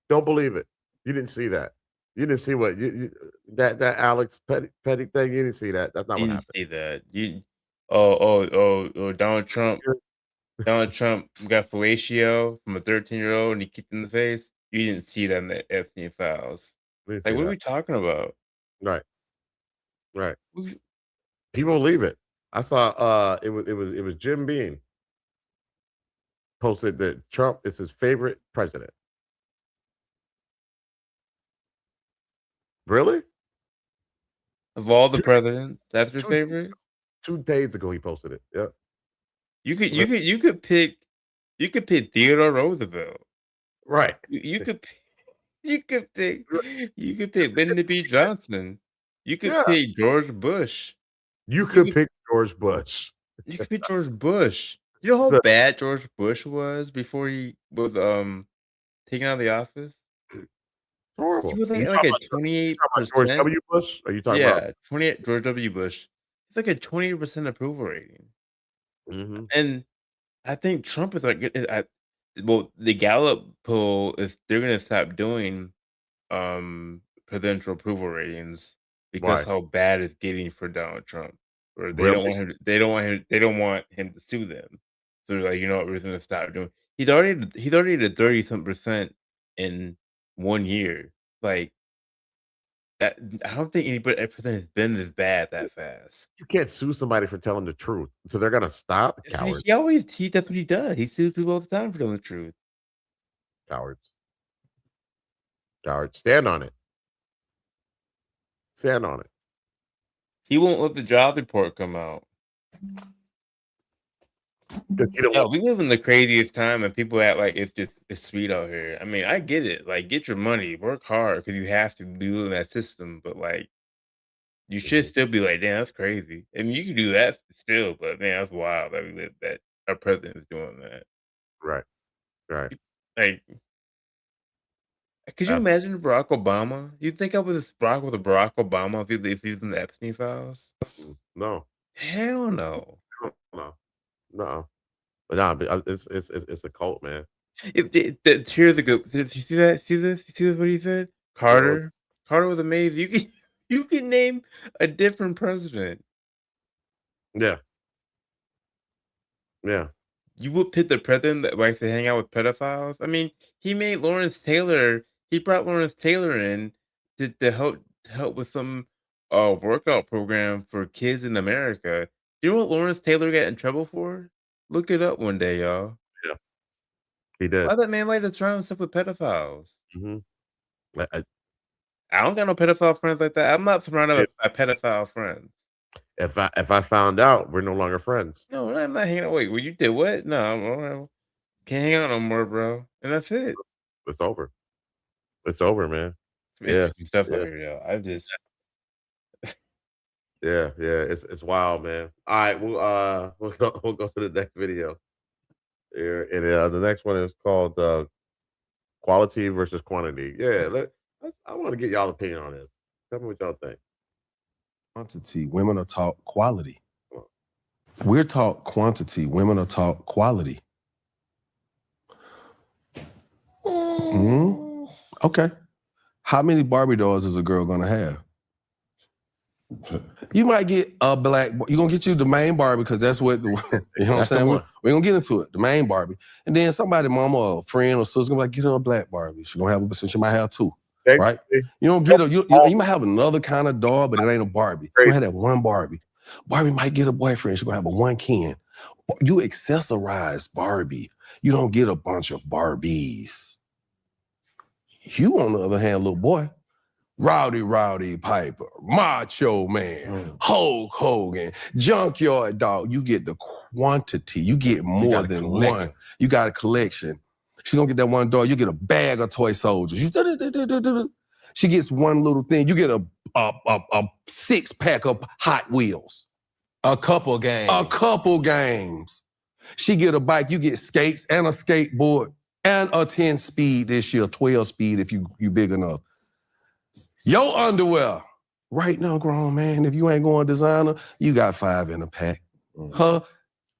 Don't believe it. You didn't see that. You didn't see what that Alex Petty thing. You didn't see that. That's not You what didn't happened. see that. Donald Trump. Donald Trump got fellatio from a 13-year-old, and he kicked in the face. You didn't see that in the Epstein files. Didn't Like, see what are that. we talking about? Right, right. We- People believe it. I saw. It was Jim Beam posted that Trump is his favorite president. Really? Of all the presidents, that's your 2 days favorite? 2 days ago, he posted it. Yep. You could pick Theodore Roosevelt. Right. You could you could pick Lyndon B. Johnson. You could Yeah. pick George Bush. You could pick George Bush. You could pick George Bush. You know how So- bad George Bush was before he was taken out of the office? Horrible. He was You like talking a about George 28%. W. Bush? Or are you talking about? Yeah, 28 George W. Bush. It's like a 20% approval rating. Mhm. And I think Trump is like well, the Gallup poll is they're gonna stop doing presidential approval ratings because Why? how bad it's getting for Donald Trump. Or Really? they don't want him to sue them. So they're like, you know what, we're gonna stop doing. He's already at 30-some% in 1 year. Like that I don't think anybody president has been this bad that fast. You can't sue somebody for telling the truth. So they're gonna stop? Cowards. That's what he does. He sues people all the time for telling the truth. Cowards. Cowards. Stand on it. Stand on it. He won't let the job report come out. 'Cause you don't No, want- we live in the craziest time, and people act like it's sweet out here. I mean, I get it. Like, get your money, work hard because you have to be in that system. But like, you should still be like, damn, that's crazy. I mean, you can do that still, but man, that's wild that we live that our president is doing that. Right. Right. Like, could you That's- imagine Barack Obama? You think I was Barack with a Barack Obama if he was in the Epstein files? No. Hell no. No. No. But nah, but it's a cult, man. Here's the good. Did you see that? See this? You see what he said? Carter. was- Carter was amazing. You can name a different president. Yeah. Yeah. You would pick the president that likes to hang out with pedophiles. I mean, he made Lawrence Taylor. He brought Lawrence Taylor in to help with some workout program for kids in America. You know what Lawrence Taylor got in trouble for? Look it up one day, y'all. Yeah. He did. Why that man like to surround himself with pedophiles? Mhm. I don't got no pedophile friends like that. I'm not surrounded If- by pedophile friends. If I found out, we're no longer friends. No, I'm not hanging out. Wait, well, you did what? No, can't hang out no more, bro. And that's it. It's over. It's over, man. Some Yeah. interesting stuff Yeah. out here, yo. I just Yeah, yeah, it's wild, man. All right, we'll go to the next video here, and the next one is called quality versus quantity. Yeah, I want to get y'all opinion on this. Tell me what y'all think. Quantity. Women are taught quality. We're taught quantity. Women are taught quality. Mm-hmm. Okay. How many Barbie dolls is a girl gonna have? You might get a black. You're gonna get you the main Barbie because that's what you know what I'm saying. We're gonna get into it. The main Barbie, and then somebody, mama or friend or sister, gonna be like, get her a black Barbie. She's gonna have, since she might have two, right? You don't get her. You might have another kind of doll, but it ain't a Barbie. You have that one Barbie. Barbie might get a boyfriend. She's gonna have a one Ken. You accessorize Barbie. You don't get a bunch of Barbies. You, on the other hand, little boy, Rowdy Piper, Macho Man, Hulk Hogan, Junkyard Dog. You get the quantity. You get more than one. You got a collection. She's gonna get that one dog. You get a bag of toy soldiers. She gets one little thing. You get a 6-pack of Hot Wheels. A couple games. She get a bike. You get skates and a skateboard and a 10-speed this year, 12-speed if you big enough. Your underwear, right now, grown man, if you ain't going designer, you got 5 in a pack. Her,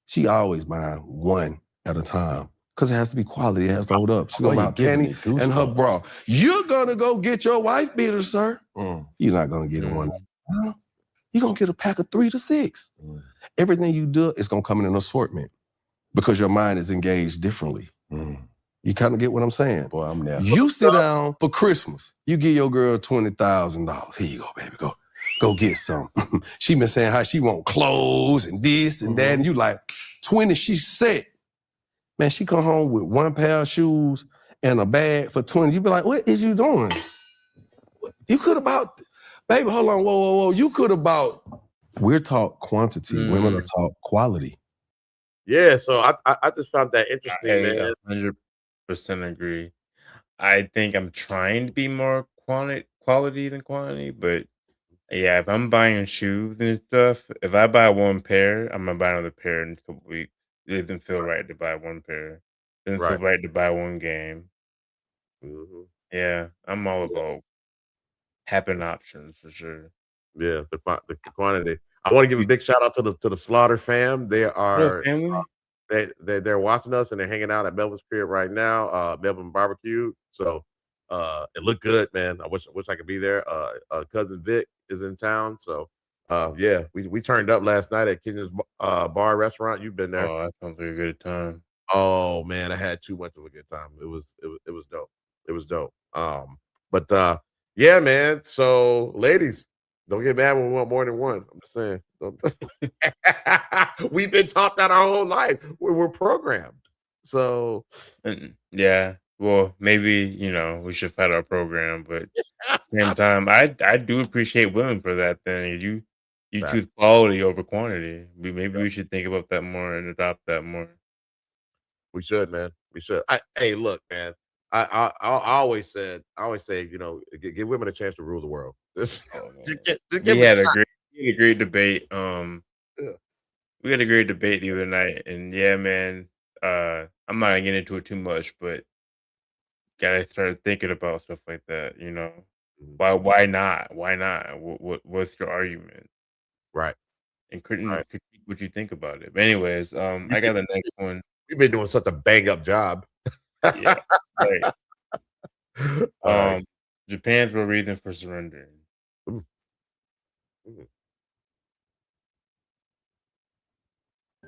she always buying one at a time because it has to be quality. It has to hold up. She gonna buy a panty and her bra. You're gonna go get your wife beater, sir. You're not gonna get one. You're gonna get a pack of 3 to 6. Everything you do is gonna come in an assortment because your mind is engaged differently. You kind of get what I'm saying? Boy, I'm there. You sit down for Christmas. You give your girl $20,000. Here you go, baby. Go get some. She been saying how she want clothes and this and that. And you like, 20, she's set. Man, she come home with one pair of shoes and a bag for 20. You be like, what is you doing? You could have bought, baby, hold on, whoa. You could have bought. We're taught quantity. Women are taught quality. Yeah, so I just found that interesting, man. 100% agree. I think I'm trying to be more quality than quantity, but yeah, if I'm buying shoes and stuff, if I buy one pair, I'm gonna buy another pair in a couple weeks. It doesn't feel right to buy one pair. It doesn't feel right to buy one game. Yeah, I'm all about having options for sure. Yeah, the quantity. I want to give a big shout out to the Slaughter fam. They are they're watching us and they're hanging out at Melvin's Crib right now. Melvin Barbecue. So it looked good, man. I wish I could be there. Cousin Vic is in town. So yeah, we turned up last night at Kenyon's bar restaurant. You've been there. Oh, that sounds like a good time. Oh man, I had too much of a good time. It was dope. It was dope. But yeah, man. So ladies, don't get mad when we want more than one. I'm just saying. We've been taught that our whole life. We're programmed. So yeah. Well, maybe, we should fight our program, but at the same time, I do appreciate women for that thing. You choose quality over quantity. Maybe we should think about that more and adopt that more. We should, man. We should. Hey, look, man. I always say, give women a chance to rule the world. We had a great debate. We had a great debate the other night, and yeah, man. I'm not gonna get into it too much, but gotta start thinking about stuff like that. Why not? Why not? What's your argument? Right. And critique what you think about it. But anyways, I got the next one. You've been doing such a bang up job. Yeah, right. Japan's real reason for surrendering.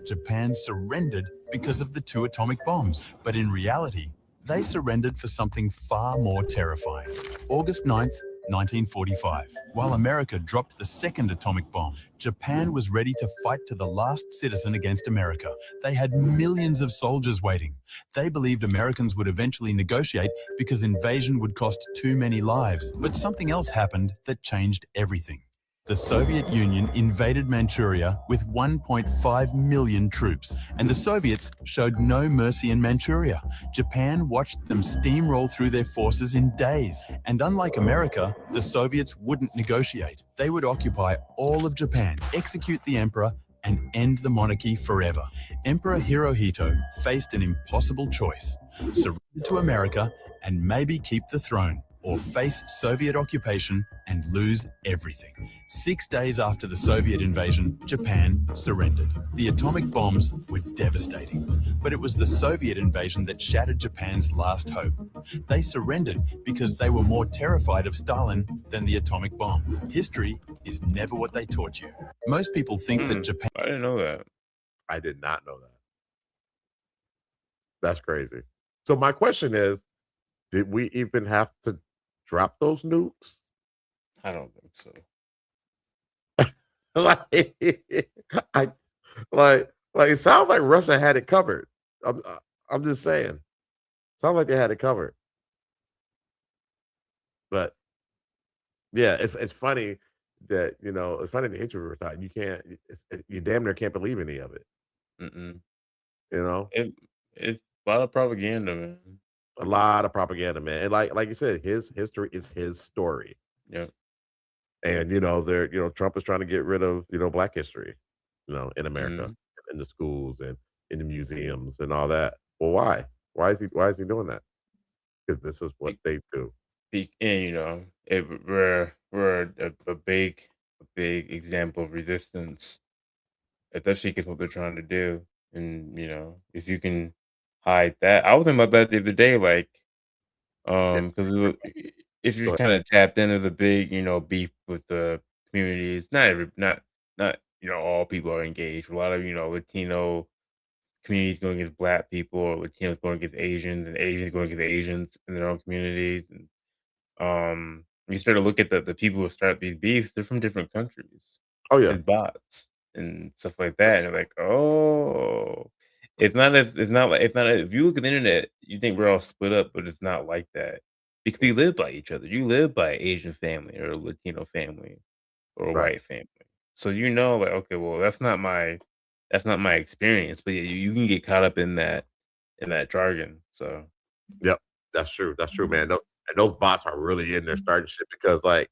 Japan surrendered because of the 2 atomic bombs, but in reality, they surrendered for something far more terrifying. August 9th, 1945. While America dropped the 2nd atomic bomb, Japan was ready to fight to the last citizen against America. They had millions of soldiers waiting. They believed Americans would eventually negotiate because invasion would cost too many lives. But something else happened that changed everything. The Soviet Union invaded Manchuria with 1.5 million troops, and the Soviets showed no mercy in Manchuria. Japan watched them steamroll through their forces in days, and unlike America, the Soviets wouldn't negotiate. They would occupy all of Japan, execute the emperor, and end the monarchy forever. Emperor Hirohito faced an impossible choice: surrender to America and maybe keep the throne. or face Soviet occupation and lose everything. 6 days after the Soviet invasion, Japan surrendered. The atomic bombs were devastating, but it was the Soviet invasion that shattered Japan's last hope. They surrendered because they were more terrified of Stalin than the atomic bomb. History is never what they taught you. Most people think that Japan... I didn't know that. I did not know that. That's crazy. So my question is, did we even have to drop those nukes? I don't think so. like, it sounds like Russia had it covered. I'm just saying. Sounds like they had it covered. But yeah, it's funny that it's funny the history we were taught. You damn near can't believe any of it. Mm-mm. It's a lot of propaganda, man. A lot of propaganda, man. And like you said, his history is his story. Yeah. And Trump is trying to get rid of Black history, in America, in the schools and in the museums and all that. Well, why? Why is he doing that? Because this is what they do. And we're a big example of resistance. Especially because what they're trying to do, and if you can hide that, I was thinking about that the other day, like, because if you're kind of tapped into the big, beef with the communities, not all people are engaged. A lot of Latino communities going against Black people, or Latinos going against Asians, and Asians going against Asians in their own communities, and you start to look at the people who start these beefs, they're from different countries. Oh yeah, it's bots and stuff like that, and they're like, oh, it's not if you look at the internet, you think we're all split up, but it's not like that because we live by each other. You live by Asian family or Latino family or a Right. white family, so like, okay, well, that's not my experience, but yeah, you can get caught up in that jargon. So Yep, that's true. That's true, man. Those bots are really in there starting shit because, like,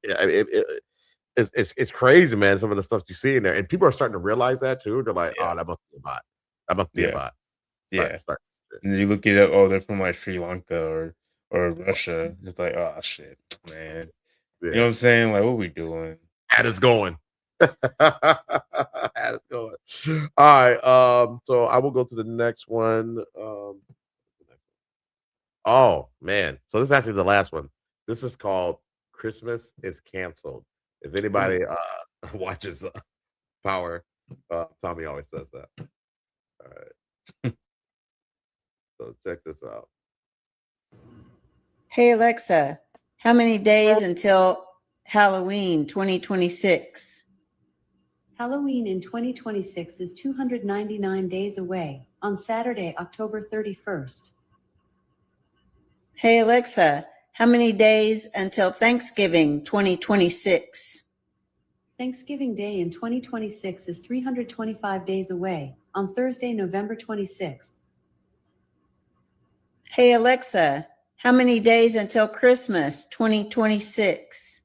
it's crazy, man. Some of the stuff you see in there, and people are starting to realize that too. They're like, "Oh, that must be a bot. That must be a yeah. bot." Yeah. Start. And then you look it up, oh, they're from like Sri Lanka or Russia. It's like, oh shit, man. You know what I'm saying? Like, what we doing? Had us going. Had us going. All right. So I will go to the next one. Oh man. So this is actually the last one. This is called Christmas is Canceled. If anybody watches Power, Tommy always says that. All right. So check this out. Hey Alexa, how many days until Halloween 2026? Halloween in 2026 is 299 days away, on Saturday, October 31st. Hey Alexa, how many days until Thanksgiving 2026? Thanksgiving Day in 2026 is 325 days away, on Thursday, November 26th. Hey Alexa, how many days until Christmas 2026?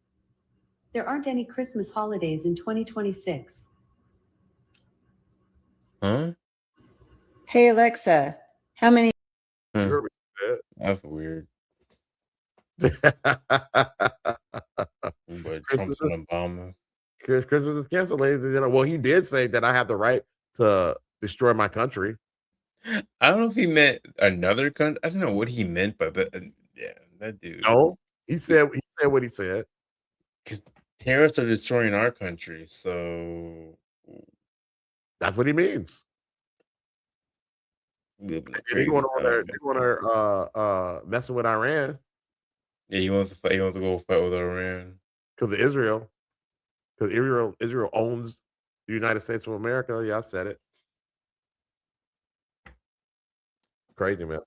There aren't any Christmas holidays in 2026. Huh? Hey Alexa, how many... That's weird. But Trump and Obama. Christmas is canceled, ladies and gentlemen. Well, he did say that I have the right to destroy my country. I don't know if he meant another country. I don't know what he meant, but yeah, that dude. No, he said what he said. Because terrorists are destroying our country, so that's what he means. And he went on there, messing with Iran. Yeah, he wants to fight. He wants to go fight with Iran because Israel owns the United States of America. Yeah, I said it. Crazy, man.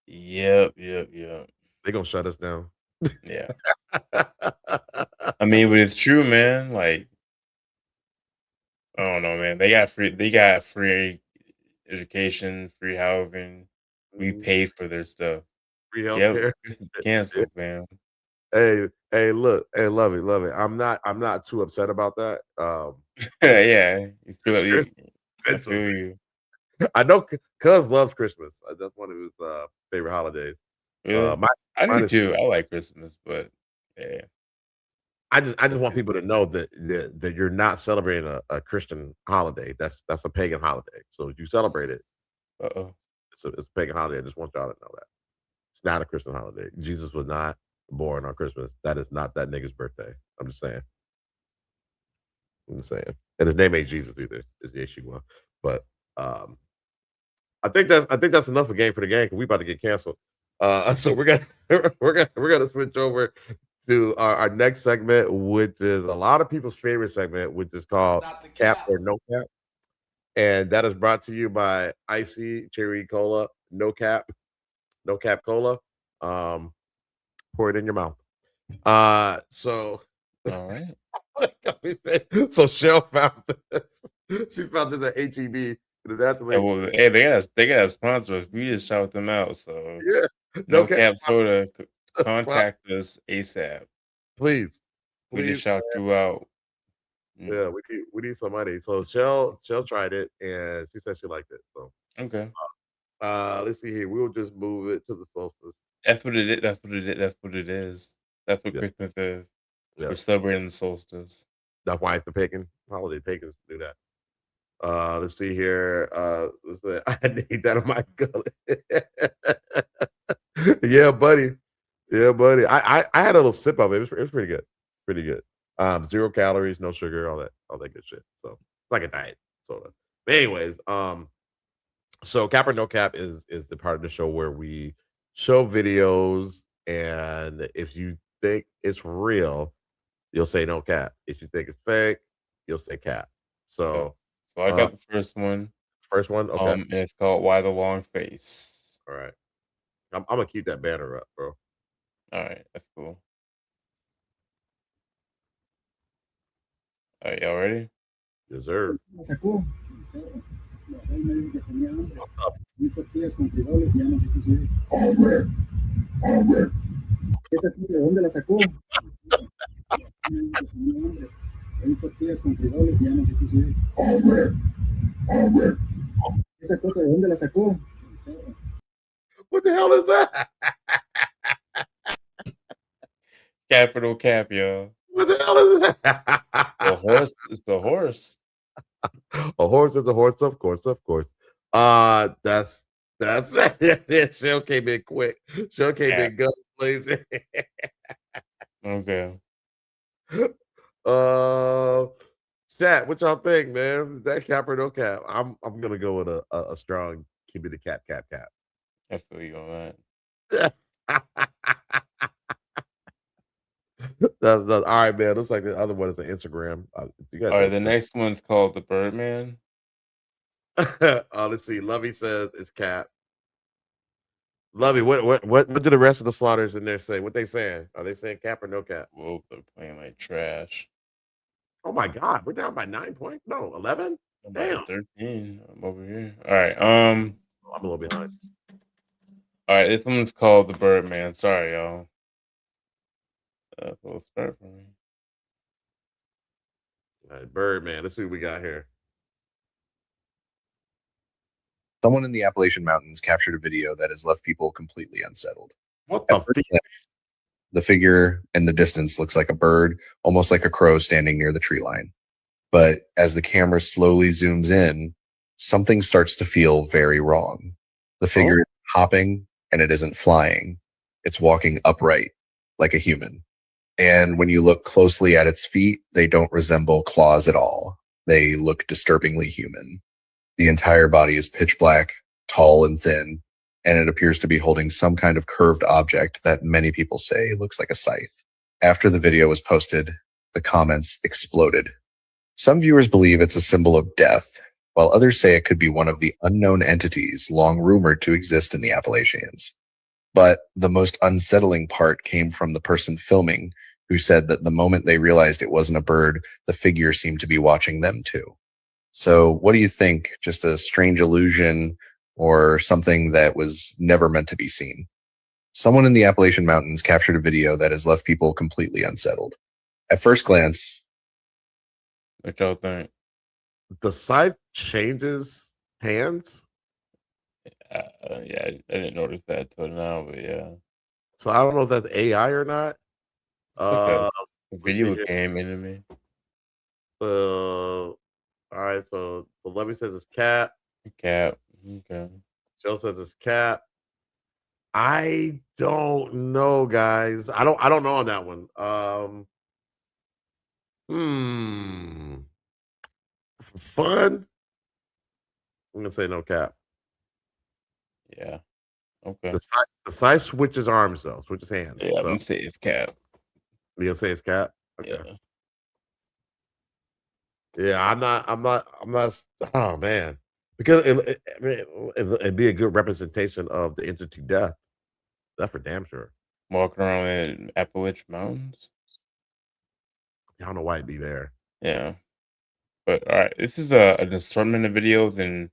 Yep. They're gonna shut us down. Yeah. I mean, but it's true, man. Like, I don't know, man. They got free education, free housing. We pay for their stuff. Free healthcare. Canceled, man. Hey, look, hey, love it. I'm not too upset about that. Yeah, I feel you. I know Cuz loves Christmas. That's one of his favorite holidays. Really? I do too. I like Christmas, but yeah. I just want people to know that you're not celebrating a Christian holiday. That's a pagan holiday. So if you celebrate it, Uh-oh. it's a pagan holiday. I just want y'all to know that. It's not a Christian holiday. Jesus was not born on Christmas. That is not that nigga's birthday. I'm just saying. And his name ain't Jesus either. It's Yeshua. But I think that's enough of game for the game because we about to get canceled. So we're gonna switch over to our next segment, which is a lot of people's favorite segment, which is called Cap or No Cap. And that is brought to you by Icy Cherry Cola, No Cap Cola. Pour it in your mouth. So all right. So Shell found this. She found this at HEB. Well, hey, they got a sponsor. We just shout them out. So yeah, No Cap Soda, contact us ASAP. Please. Please, We just shout you out. Yeah, we need some money. So Shell tried it and she said she liked it. So okay. Let's see here. We'll just move it to the solstice. That's what it is. That's what it is. That's what it is. That's what Christmas is. Yeah. We're celebrating the solstice. That's why it's the pagan holiday. Pagans do that. Let's see here. I need that on my gullet. Yeah, buddy. Yeah, buddy. I had a little sip of it. It was pretty good. Pretty good. 0 calories, no sugar, all that good shit. So it's like a diet soda. But anyways, so Cap or No Cap is the part of the show where we show videos, and if you think it's real, you'll say no cap. If you think it's fake, you'll say cap. So I got the first one. First one, okay. And it's called Why the Long Face. All right. I'm gonna keep that banner up, bro. All right, that's cool. All right, y'all ready? Yes, sir. Esa cosa de dónde la sacó. Hay tortillas con frijoles y ya no sé qué sirve. Esa cosa de dónde la sacó. What the hell is that? Capital Cap, y'all. What the hell is that? The horse is the horse. A horse is a horse, of course, of course. That's it. Shell came in quick. Shell came in guns blazing. Okay. Chat, what y'all think, man? Is that cap or no cap? I'm gonna go with a strong keep it the cap. I feel you on that. That's all right, man. Looks like the other one is an Instagram. All right, the next one's called the Birdman. Let's see. Lovey says it's cap. Lovey, what do the rest of the slaughters in there say? What they saying? Are they saying cap or no cap? Whoa, they're playing like trash. Oh my God, we're down by 9 points. No, 11. Damn, 13. I'm over here. All right. I'm a little behind. All right, this one's called the Birdman. Sorry, y'all. So let's start for me. All right, Birdman. Let's see what we got here. Someone in the Appalachian Mountains captured a video that has left people completely unsettled. What the fuck? The figure in the distance looks like a bird, almost like a crow standing near the tree line. But as the camera slowly zooms in, something starts to feel very wrong. The figure is hopping, and it isn't flying. It's walking upright, like a human. And when you look closely at its feet, they don't resemble claws at all. They look disturbingly human. The entire body is pitch black, tall and thin, and it appears to be holding some kind of curved object that many people say looks like a scythe. After the video was posted, the comments exploded. Some viewers believe it's a symbol of death, while others say it could be one of the unknown entities long rumored to exist in the Appalachians. But the most unsettling part came from the person filming, who said that the moment they realized it wasn't a bird, the figure seemed to be watching them too. So what do you think? Just a strange illusion or something that was never meant to be seen? Someone in the Appalachian Mountains captured a video that has left people completely unsettled. At first glance, what y'all think? The scythe changes hands? Yeah, I didn't notice that till now, but yeah. So I don't know if that's AI or not. Like a Let's see video here. game anime. All right. So Levy says it's cat. Cap. Okay. Joe says it's cat. I don't know, guys. I don't know on that one. For fun. I'm gonna say no cap. Yeah. Okay. The size switches arms though, switches hands. Yeah, I'm So gonna say it's Cap. you gonna say it's cat? Okay. Yeah. Yeah, I'm not. Oh man, because I mean, it'd be a good representation of the entity death. That's for damn sure. Walking around in Appalachian Mountains. I don't know why it'd be there. Yeah. But all right, this is an assortment of videos and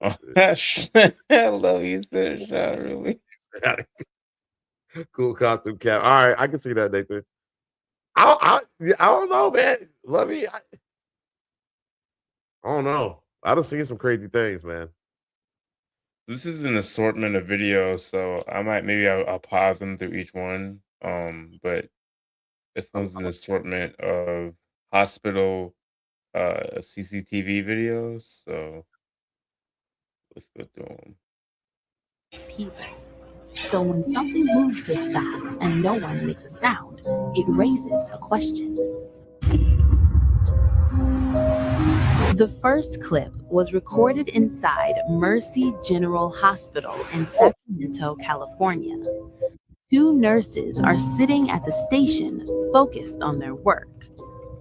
I love you, said shot really. Cool costume cap. All right, I can see that, Nathan. I don't know, man. Love me. I don't know. I done seen some crazy things, man. This is an assortment of videos, so I might maybe I'll pause them through each one. But this one's an assortment of hospital CCTV videos. So let's go through them. People. So when something moves this fast and no one makes a sound, it raises a question. The first clip was recorded inside Mercy General Hospital in Sacramento, California. Two nurses are sitting at the station focused on their work.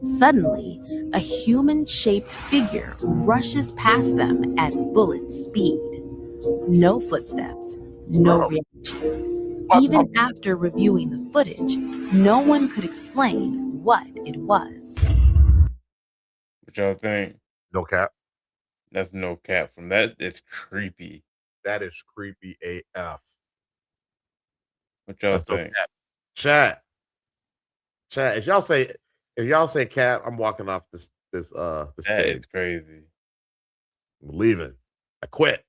Suddenly, a human-shaped figure rushes past them at bullet speed. No footsteps, no reaction. Even after reviewing the footage, no one could explain what it was. What y'all think? No cap. That's no cap from that. It's creepy. That is creepy AF. What y'all That's no think? cap. Chat. If y'all say cap, I'm walking off the That stage. is crazy. I'm leaving. I quit.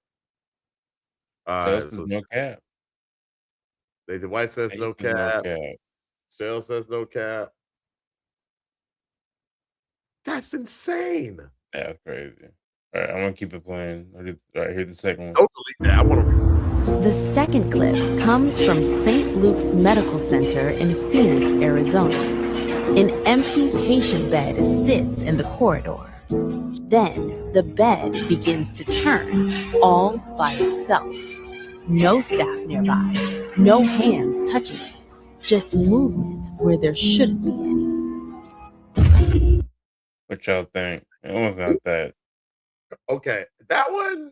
All So right. this is So no cap. Nathan White says no Nathan, no cap. cap. Shell says no cap. That's insane. That's crazy. All right, I'm gonna keep it playing. All right, here's the second one. Don't delete that. I want to. The second clip comes from St. Luke's Medical Center in Phoenix, Arizona. An empty patient bed sits in the corridor. Then the bed begins to turn all by itself. No staff nearby, no hands touching it, just movement where there shouldn't be any. What y'all think? It was not that. Okay, that one.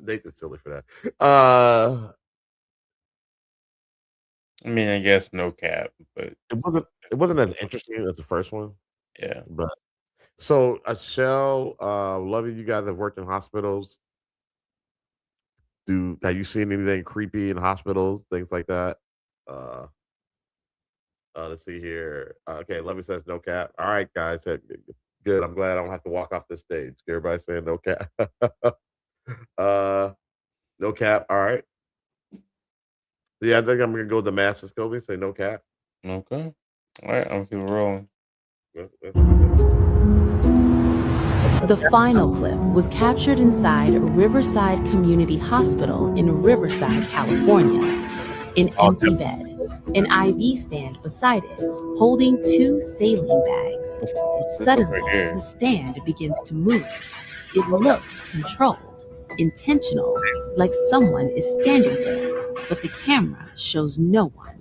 Nathan's silly for that. I mean, I guess no cap, but it wasn't as interesting as the first one. Yeah. But so Shell, love you guys have worked in hospitals. Have you seen anything creepy in hospitals, things like that? Let's see here. Okay, Levy says no cap. All right, guys. Good. I'm glad I don't have to walk off this stage. Everybody saying no cap. No cap. All right. Yeah, I think I'm gonna go with the Master Scobie, say no cap. Okay. All right, I'm gonna keep it rolling. The final clip was captured inside Riverside Community Hospital in Riverside, California. An empty bed, an IV stand beside it, holding two saline bags. Suddenly, the stand begins to move. It looks controlled, intentional, like someone is standing there, but the camera shows no one.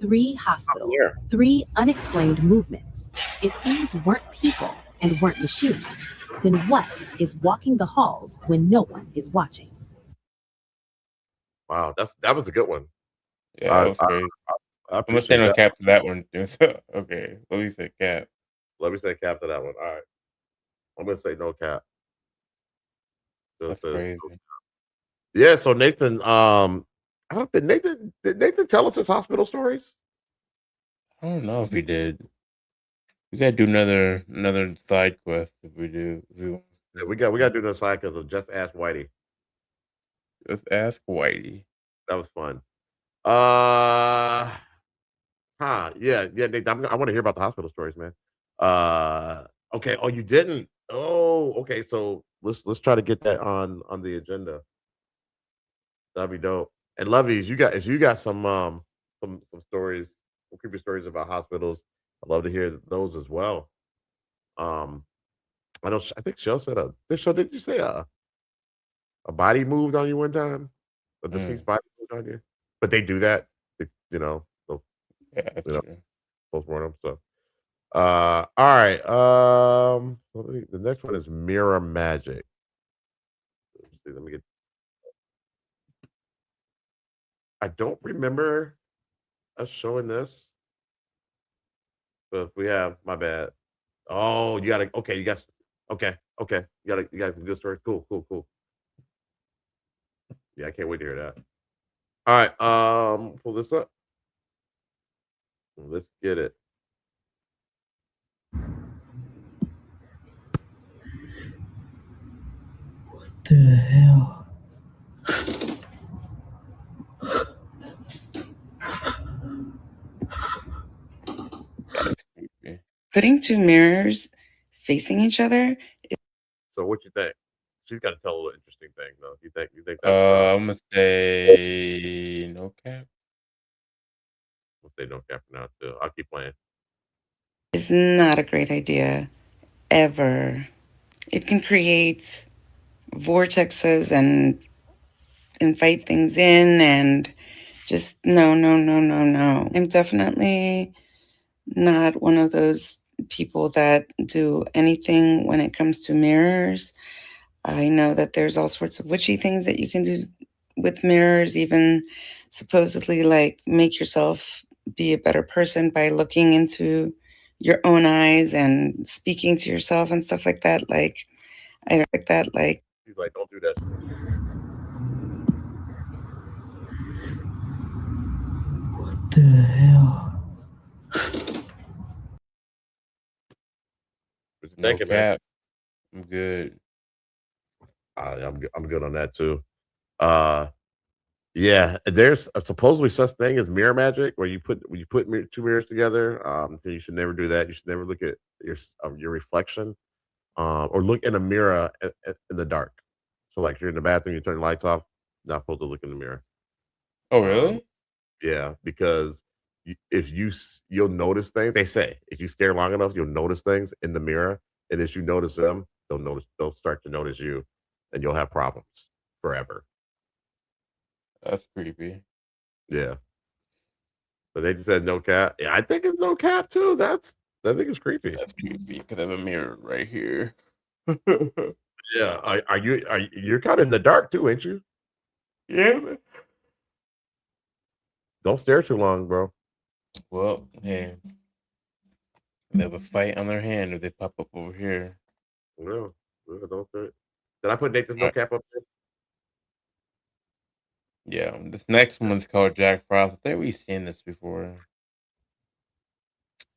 3 hospitals, 3 unexplained movements. If these weren't people and weren't machines, then what is walking the halls when no one is watching? Wow, that was a good one. Yeah, that was crazy. I I'm gonna say appreciate no that. cap to that one. Okay, let me say cap. Let me say cap to that one. All right. I'm gonna say no cap. That's crazy. Yeah, so Nathan, I don't think did Nathan tell us his hospital stories? I don't know if we did. We gotta do another side quest if we do. Yeah, we gotta do the side because of Just Ask Whitey. Let's ask Whitey. That was fun. Yeah, Nick, I want to hear about the hospital stories, man. Okay. Oh, you didn't. Oh, okay. So let's try to get that on the agenda. That'd be dope. And Lovies, you got some stories, some creepy stories about hospitals. I'd love to hear those as well. Um, I think Shell said this show. Did you say a body moved on you one time? A deceased body moved on you? But they do that, so, Yeah, that's true. postmortem. So, all right. The next one is mirror magic. Let me get. I don't remember us showing this, but if we have, my bad. Oh, you gotta. Okay, you guys. Okay, okay. You guys some good story. Cool, cool, cool. Yeah, I can't wait to hear that. All right. Pull this up. Let's get it. The hell? Putting two mirrors facing each other. So, what you think? She's got to tell a little interesting thing, though. You think that's I'm gonna say no cap. We'll say no cap for now too. I'll keep playing. Is not a great idea ever. It can create vortexes and invite things in and just no. I'm definitely not one of those people that do anything when it comes to mirrors. I know that there's all sorts of witchy things that you can do with mirrors, even supposedly like make yourself be a better person by looking into your own eyes and speaking to yourself and stuff like that. She's like, don't do that. The hell? What you No thinking, man? cap. I'm good. I'm good on that too. Yeah, there's supposedly such thing as mirror magic, where you put two mirrors together. So you should never do that. You should never look at your reflection, or look in a mirror in the dark. So, like, you're in the bathroom, you turn the lights off, not supposed to look in the mirror. Oh, really? Yeah, because you'll notice things. They say if you stare long enough, you'll notice things in the mirror, and as you notice them, they'll start to notice you, and you'll have problems forever. That's creepy. Yeah. But they just said no cap. Yeah, I think it's no cap too. I think it's creepy. That's creepy because I have a mirror right here. Yeah. You're kind of in the dark too, ain't you? Yeah, man. Don't stare too long, bro. Well, hey, they have a fight on their hand if they pop up over here. No, don't stare. Did I put Nathan's no Alright. cap up there? Yeah, this next one's called Jack Frost. I think we've seen this before.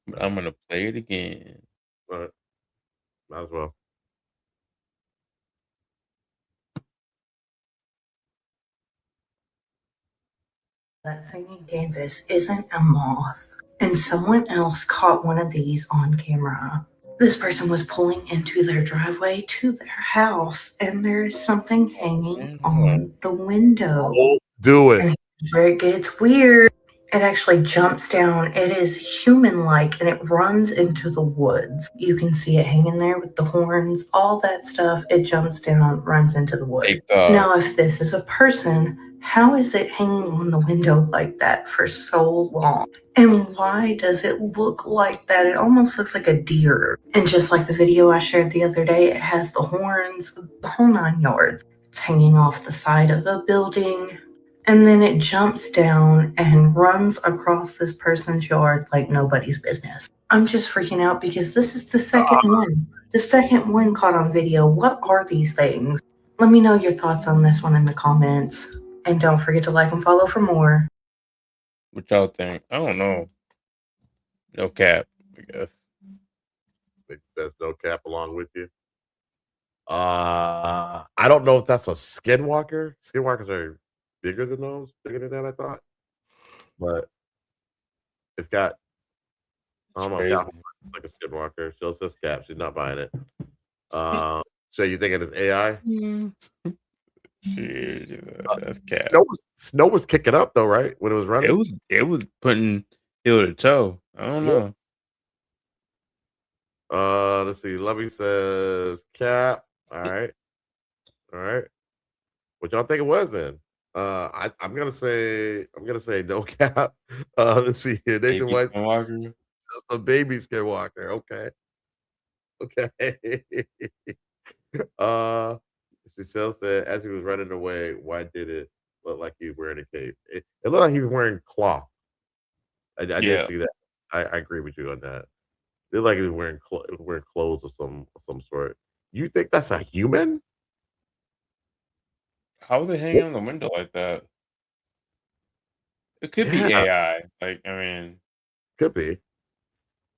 But I'm gonna play it again. All right. Might as well. That thing in Kansas isn't a moth. And someone else caught one of these on camera. This person was pulling into their driveway to their house, and there is something hanging on the window. Don't do it. And where it gets weird, it actually jumps down. It is human-like, and it runs into the woods. You can see it hanging there with the horns, all that stuff. It jumps down, runs into the woods. Now, if this is a person, how is it hanging on the window like that for so long? And why does it look like that? It almost looks like a deer. And just like the video I shared the other day, it has the horns, the whole 9 yards. It's hanging off the side of a building. And then it jumps down and runs across this person's yard like nobody's business. I'm just freaking out because this is the second one. The second one caught on video. What are these things? Let me know your thoughts on this one in the comments. And don't forget to like and follow for more. What y'all think? I don't know. No cap, I guess. It says no cap along with you. I don't know if that's a skinwalker. Skinwalkers are bigger than those, bigger than that, I thought. But it's got, I don't know, Crazy. got like a skinwalker. She'll says cap. She's not buying it. So you thinking it's AI? That's cat. Snow was kicking up though, right? When it was running. It was putting heel to toe. I don't know. Let's see. Lovey says cap. All right. What y'all think it was then? I'm gonna say no cap. Let's see here. Nathan White, just a baby skinwalker. Okay. Giselle said, as he was running away, why did it look like he was wearing a cape? It looked like he was wearing cloth. I did see that. I agree with you on that. It looked like he was wearing clothes of some sort. You think that's a human? How are they hanging on the window like that? It could be AI. Like, I mean, could be.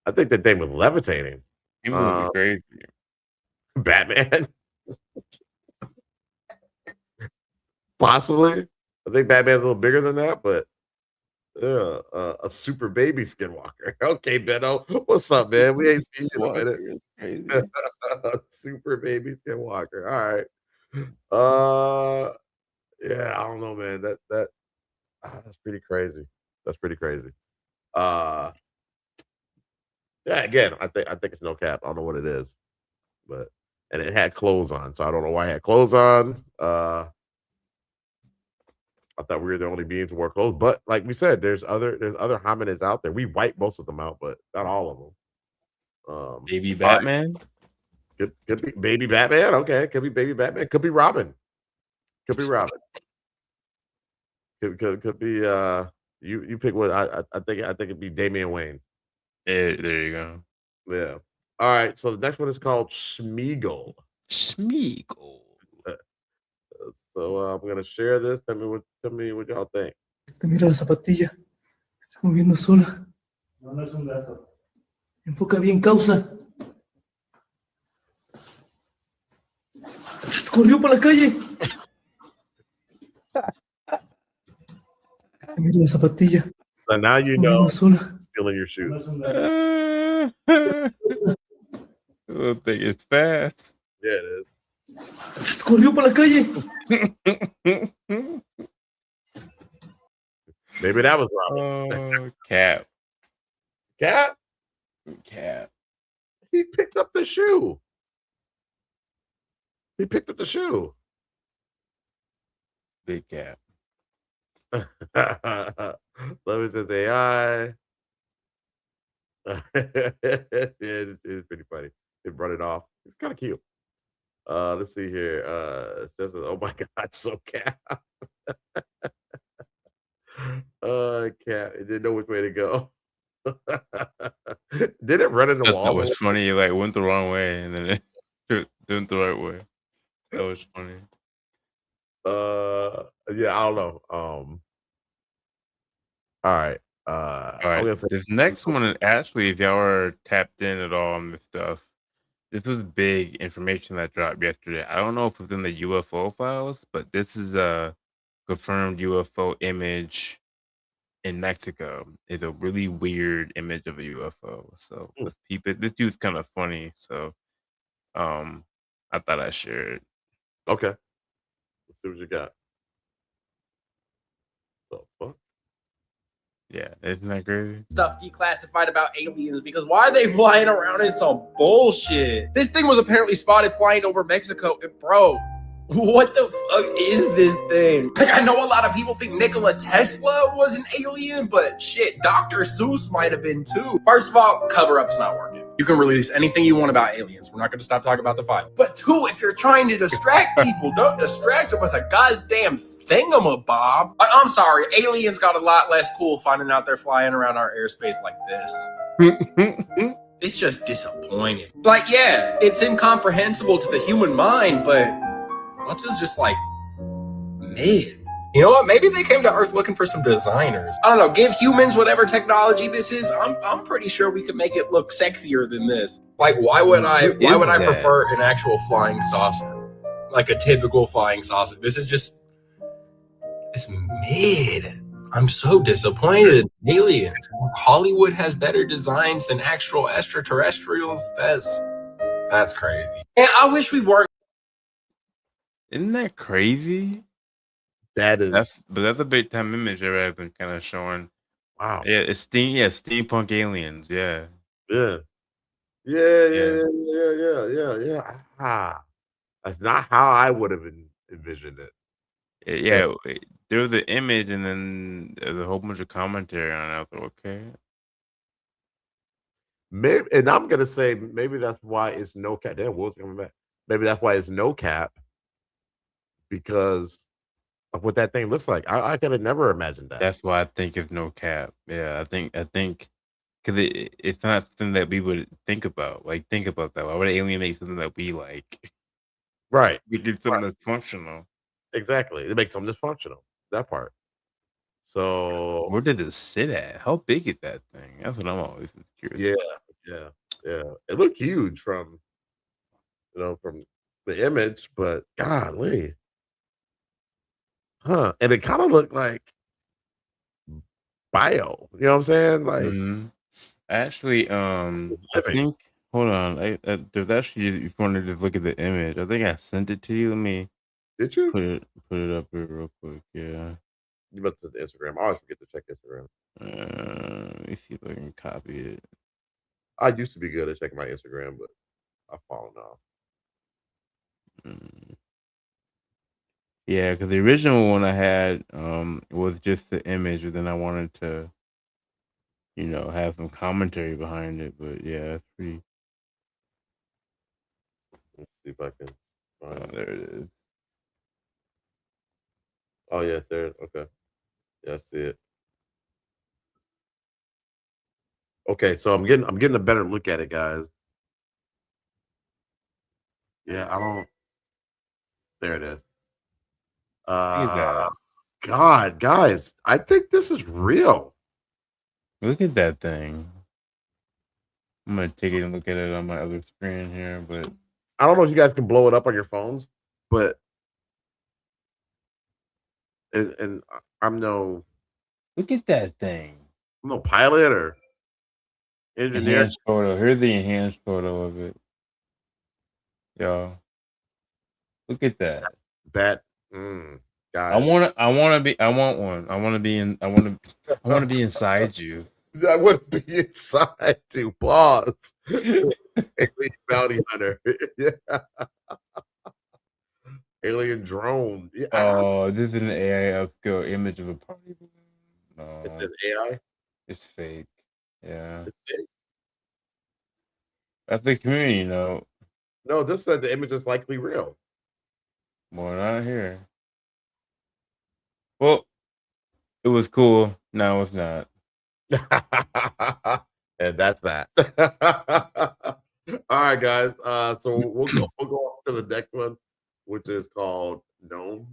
I think that thing was levitating. People would be crazy. Batman. Possibly. I think Batman's a little bigger than that, but a super baby skinwalker. Okay, Benno. What's up, man? We ain't seen you in a minute. Crazy. Super baby skinwalker. All right. Yeah, I don't know, man. That's pretty crazy. That's pretty crazy. Yeah, again, I think it's no cap. I don't know what it is. But and it had clothes on, so I don't know why it had clothes on. I thought we were the only beings who wore clothes, but like we said, there's other hominids out there. We wipe most of them out, but not all of them. Baby Batman. Could be baby Batman. Okay, could be baby Batman. Could be Robin. Could be Robin. Could be you pick what I think it'd be Damian Wayne. Yeah, there you go. Yeah. All right. So the next one is called Smeagol. Smeagol. So I'm gonna share this. Tell me what y'all think. Mira la zapatilla. Se está moviendo sola. No es un gato. Enfoca bien, causa. Corrió para la calle. Mira la zapatilla. So now you know still in your shoes. Little thing is fast. Yeah, it is. Corrió para la calle. Maybe that was Robin. Oh, Cap. Cap? Cap. He picked up the shoe. Big Cap. Love it says AI. It is pretty funny. They brought it off. It's kind of cute. Let's see here. It says, oh my God, so Cap. Cap. It didn't know which way to go. Did it run in the wall? That was funny. Like went the wrong way and then it went the right way. That was funny. Yeah, I don't know. All right. All right. This next one is actually, if y'all are tapped in at all on this stuff, this was big information that dropped yesterday. I don't know if it's in the UFO files, but this is a confirmed UFO image in Mexico. It's a really weird image of a UFO. So let's keep it. This dude's kind of funny. So I thought I'd share it. Okay. Let's see what you got. The fuck? Yeah, isn't that crazy? Stuff declassified about aliens, because why are they flying around in some bullshit? This thing was apparently spotted flying over Mexico. And bro, what the fuck is this thing? Like, I know a lot of people think Nikola Tesla was an alien, but shit, Dr. Seuss might have been too. First of all, cover-up's not working. You can release anything you want about aliens. We're not going to stop talking about the file. But two, if you're trying to distract people, don't distract them with a goddamn thingamabob. I'm sorry, aliens got a lot less cool finding out they're flying around our airspace like this. It's just disappointing. Like, yeah, it's incomprehensible to the human mind, but Clutch is just like mid. You know what? Maybe they came to Earth looking for some designers. I don't know. Give humans whatever technology this is. I'm pretty sure we could make it look sexier than this. Like, why would I? What Why is would I that? prefer an actual flying saucer, like a typical flying saucer? This is just, it's mid. I'm so disappointed. Aliens. Hollywood has better designs than actual extraterrestrials. That's crazy. And I wish we weren't. Isn't that crazy? That is That's a big time image that I've been kind of showing. wow. Yeah, it's steampunk aliens. Yeah. Yeah. Yeah, Yeah. yeah. Ah, that's not how I would have envisioned it. Yeah, there was an image and then there's a whole bunch of commentary on it. I was like, okay. Maybe, and I'm gonna say maybe that's why it's no cap. Damn, Will's coming back. Maybe that's why it's no cap because of what that thing looks like. I could have never imagined that. That's why I think it's no cap. Yeah, I think because it's not something that we would think about. Like, think about that. Why would an alien make something that we like? Right. We get something that's functional. Exactly. It makes them dysfunctional. That part. So Where did it sit at? How big is that thing? That's what I'm always curious. yeah. It looked huge from from the image, but golly. Huh. And it kind of looked like bio. You know what I'm saying? Like Mhm. Actually, I living. think hold on. There's actually, if you want to just look at the image, I think I sent it to you. Let me Did you? put it up here real quick. Yeah. You must have Instagram. I always forget to check Instagram. Let me see if I can copy it. I used to be good at checking my Instagram, but I've fallen off. Yeah, because the original one I had was just the image, but then I wanted to, have some commentary behind it. But yeah, it's pretty. Let's see if I can find it. There it is. Oh yeah, there. Okay. Yeah, I see it. Okay, so I'm getting a better look at it, guys. Yeah, I don't. There it is. Look at that. God, guys, I think this is real. Look at that thing. I'm gonna take it and look at it on my other screen here, but I don't know if you guys can blow it up on your phones, but and I'm no look at that thing. I'm no pilot or engineer. Enhanced photo. Here's the enhanced photo of it. Y'all. Look at that. That I guys. want one. I want to be inside you. I want to be inside you, boss. Alien bounty hunter. Yeah. Alien drone. Yeah. Oh, this is an AI upscale image of a party balloon. No, It says AI. it's fake. Yeah, It's fake? that's the community note. No, this said the image is likely real. Well, not here. Well, it was cool. No, it's not. And that's that. All right, guys. So we'll go on to the next one, which is called Gnome.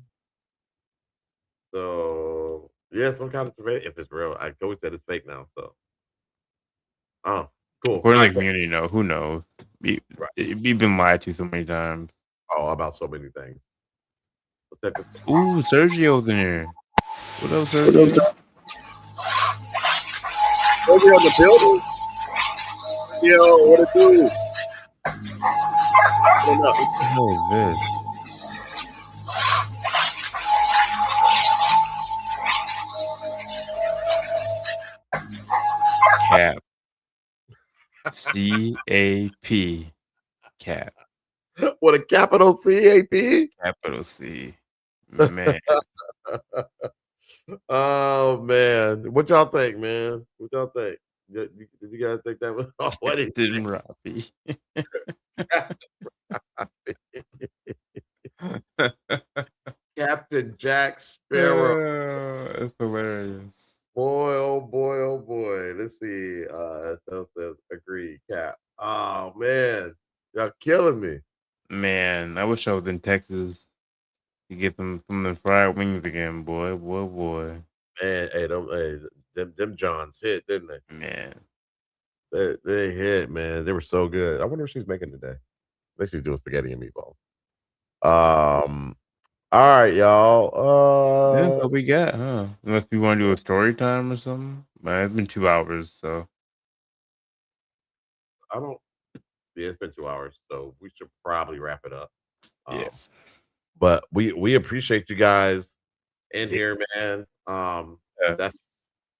So yeah, some kind of survey. If it's real, I always said it's fake now. So oh, cool. According to the Contact- community note, who knows? We've been lied to so many times. Oh, about so many things. Ooh, Sergio's in here. What up, Sergio? Over on the building. Yo, what it do? I don't know. What the hell is this? Cap. C-A-P. Cap. What a capital C-A-P? Capital C. Man. Oh man, what y'all think, man? What y'all think? Did you guys think that was? Oh, what did you Captain Robbie. Captain Jack Sparrow. That's hilarious. Boy, oh boy, oh boy. Let's see. That says agree, Cap. Oh man, y'all killing me. Man, I wish I was in Texas to get some of the fried wings again, boy. Man, hey, them Johns hit, didn't they? Man. They hit, man. They were so good. I wonder if she's making today. I think she's doing spaghetti and meatballs. All right, y'all. That's all we got, huh? Unless we want to do a story time or something. Man, it's been 2 hours, so I don't. Yeah, it's been 2 hours, so we should probably wrap it up. yeah. But we appreciate you guys in here, man. That's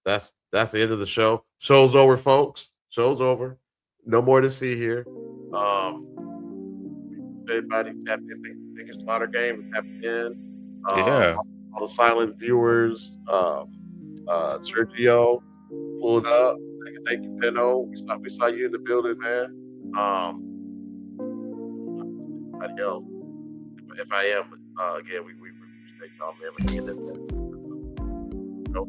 the end of the show. Show's over, folks. Show's over. No more to see here. Everybody tap in. Thank you, Slaughter Game, tap in. Yeah. All the silent viewers. Sergio pulled up. Thank you, Peno. We saw you in the building, man. Everybody else. If I am, again, we appreciate y'all, man. We get this. We'll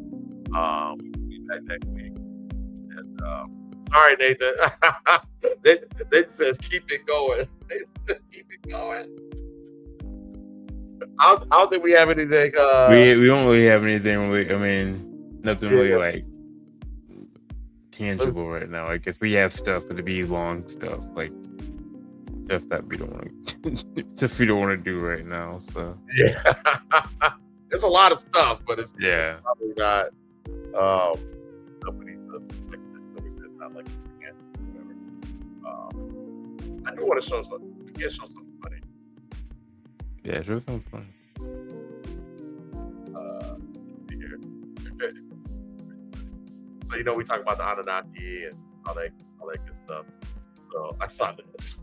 be back next week. And sorry, Nathan. Nathan says keep it going. Keep it going. I don't think we have anything. We don't really have anything really. I mean, nothing really like tangible right now. I guess we have stuff, but it'd be long stuff, like stuff that we don't want to stuff we don't want to do right now. So yeah, it's a lot of stuff, but it's probably not. Nobody said not like whatever. I do want to show something. We can show something funny. Yeah, show something funny. Here. So you know we talk about the Anunnaki and all that good stuff. So I saw this.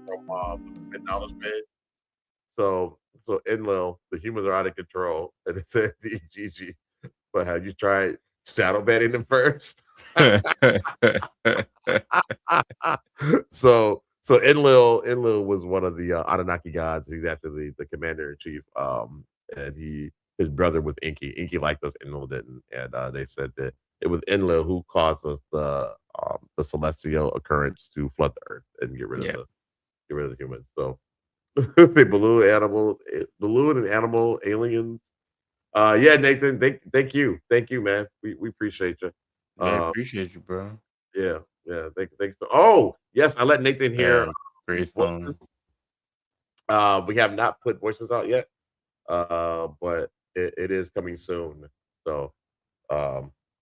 From Acknowledgement. So Enlil, the humans are out of control, and it said the GG. But have you tried shadow betting them first? So Enlil was one of the Anunnaki gods. He's actually the commander in chief. And his brother was Enki. Enki liked us, Enlil didn't. And they said that it was Enlil who caused us the celestial occurrence to flood the earth and get rid of the humans. So the balloon and animal aliens. Yeah, Nathan, thank you, man. We appreciate you. I appreciate you, bro. Yeah. Thanks. Oh, yes, I let Nathan hear voices. We have not put voices out yet, but it is coming soon. So,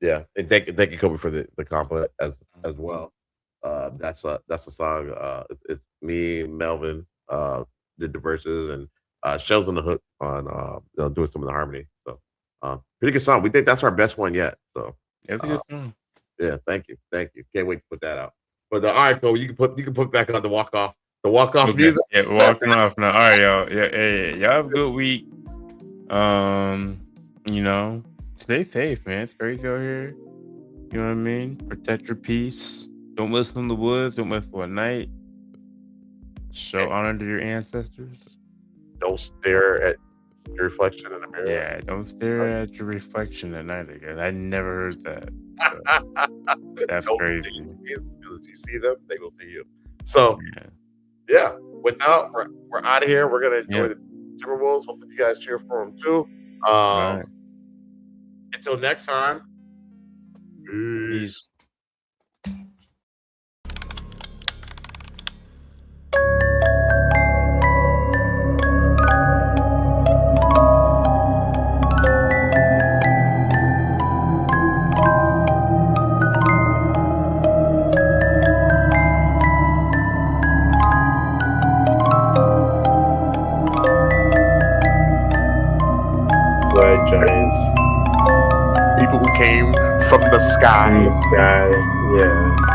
yeah, and thank you, Kobe, for the compliment as well. That's a song. It's me, Melvin, did the verses, and Shell's on the hook on doing some of the harmony. So, pretty good song. We think that's our best one yet. So, it's a good song. Yeah, thank you. Can't wait to put that out. But all right, Kobe, you can put back on the walk off music. Yeah, walking off now. All right, y'all. Yeah, y'all have a good week. Stay safe, man. It's crazy out here. You know what I mean? Protect your peace. Don't listen in the woods. Don't listen at night. Show honor to your ancestors. Don't stare at your reflection in the mirror. Yeah, don't stare at your reflection at night again. I never heard that. So, that's crazy. Because you see them, they will see you. So, yeah. Without, we're out of here. We're gonna enjoy the Timberwolves. Hopefully, you guys cheer for them too. Right. Until next time. Peace. Giants. People who came from the sky. Yeah.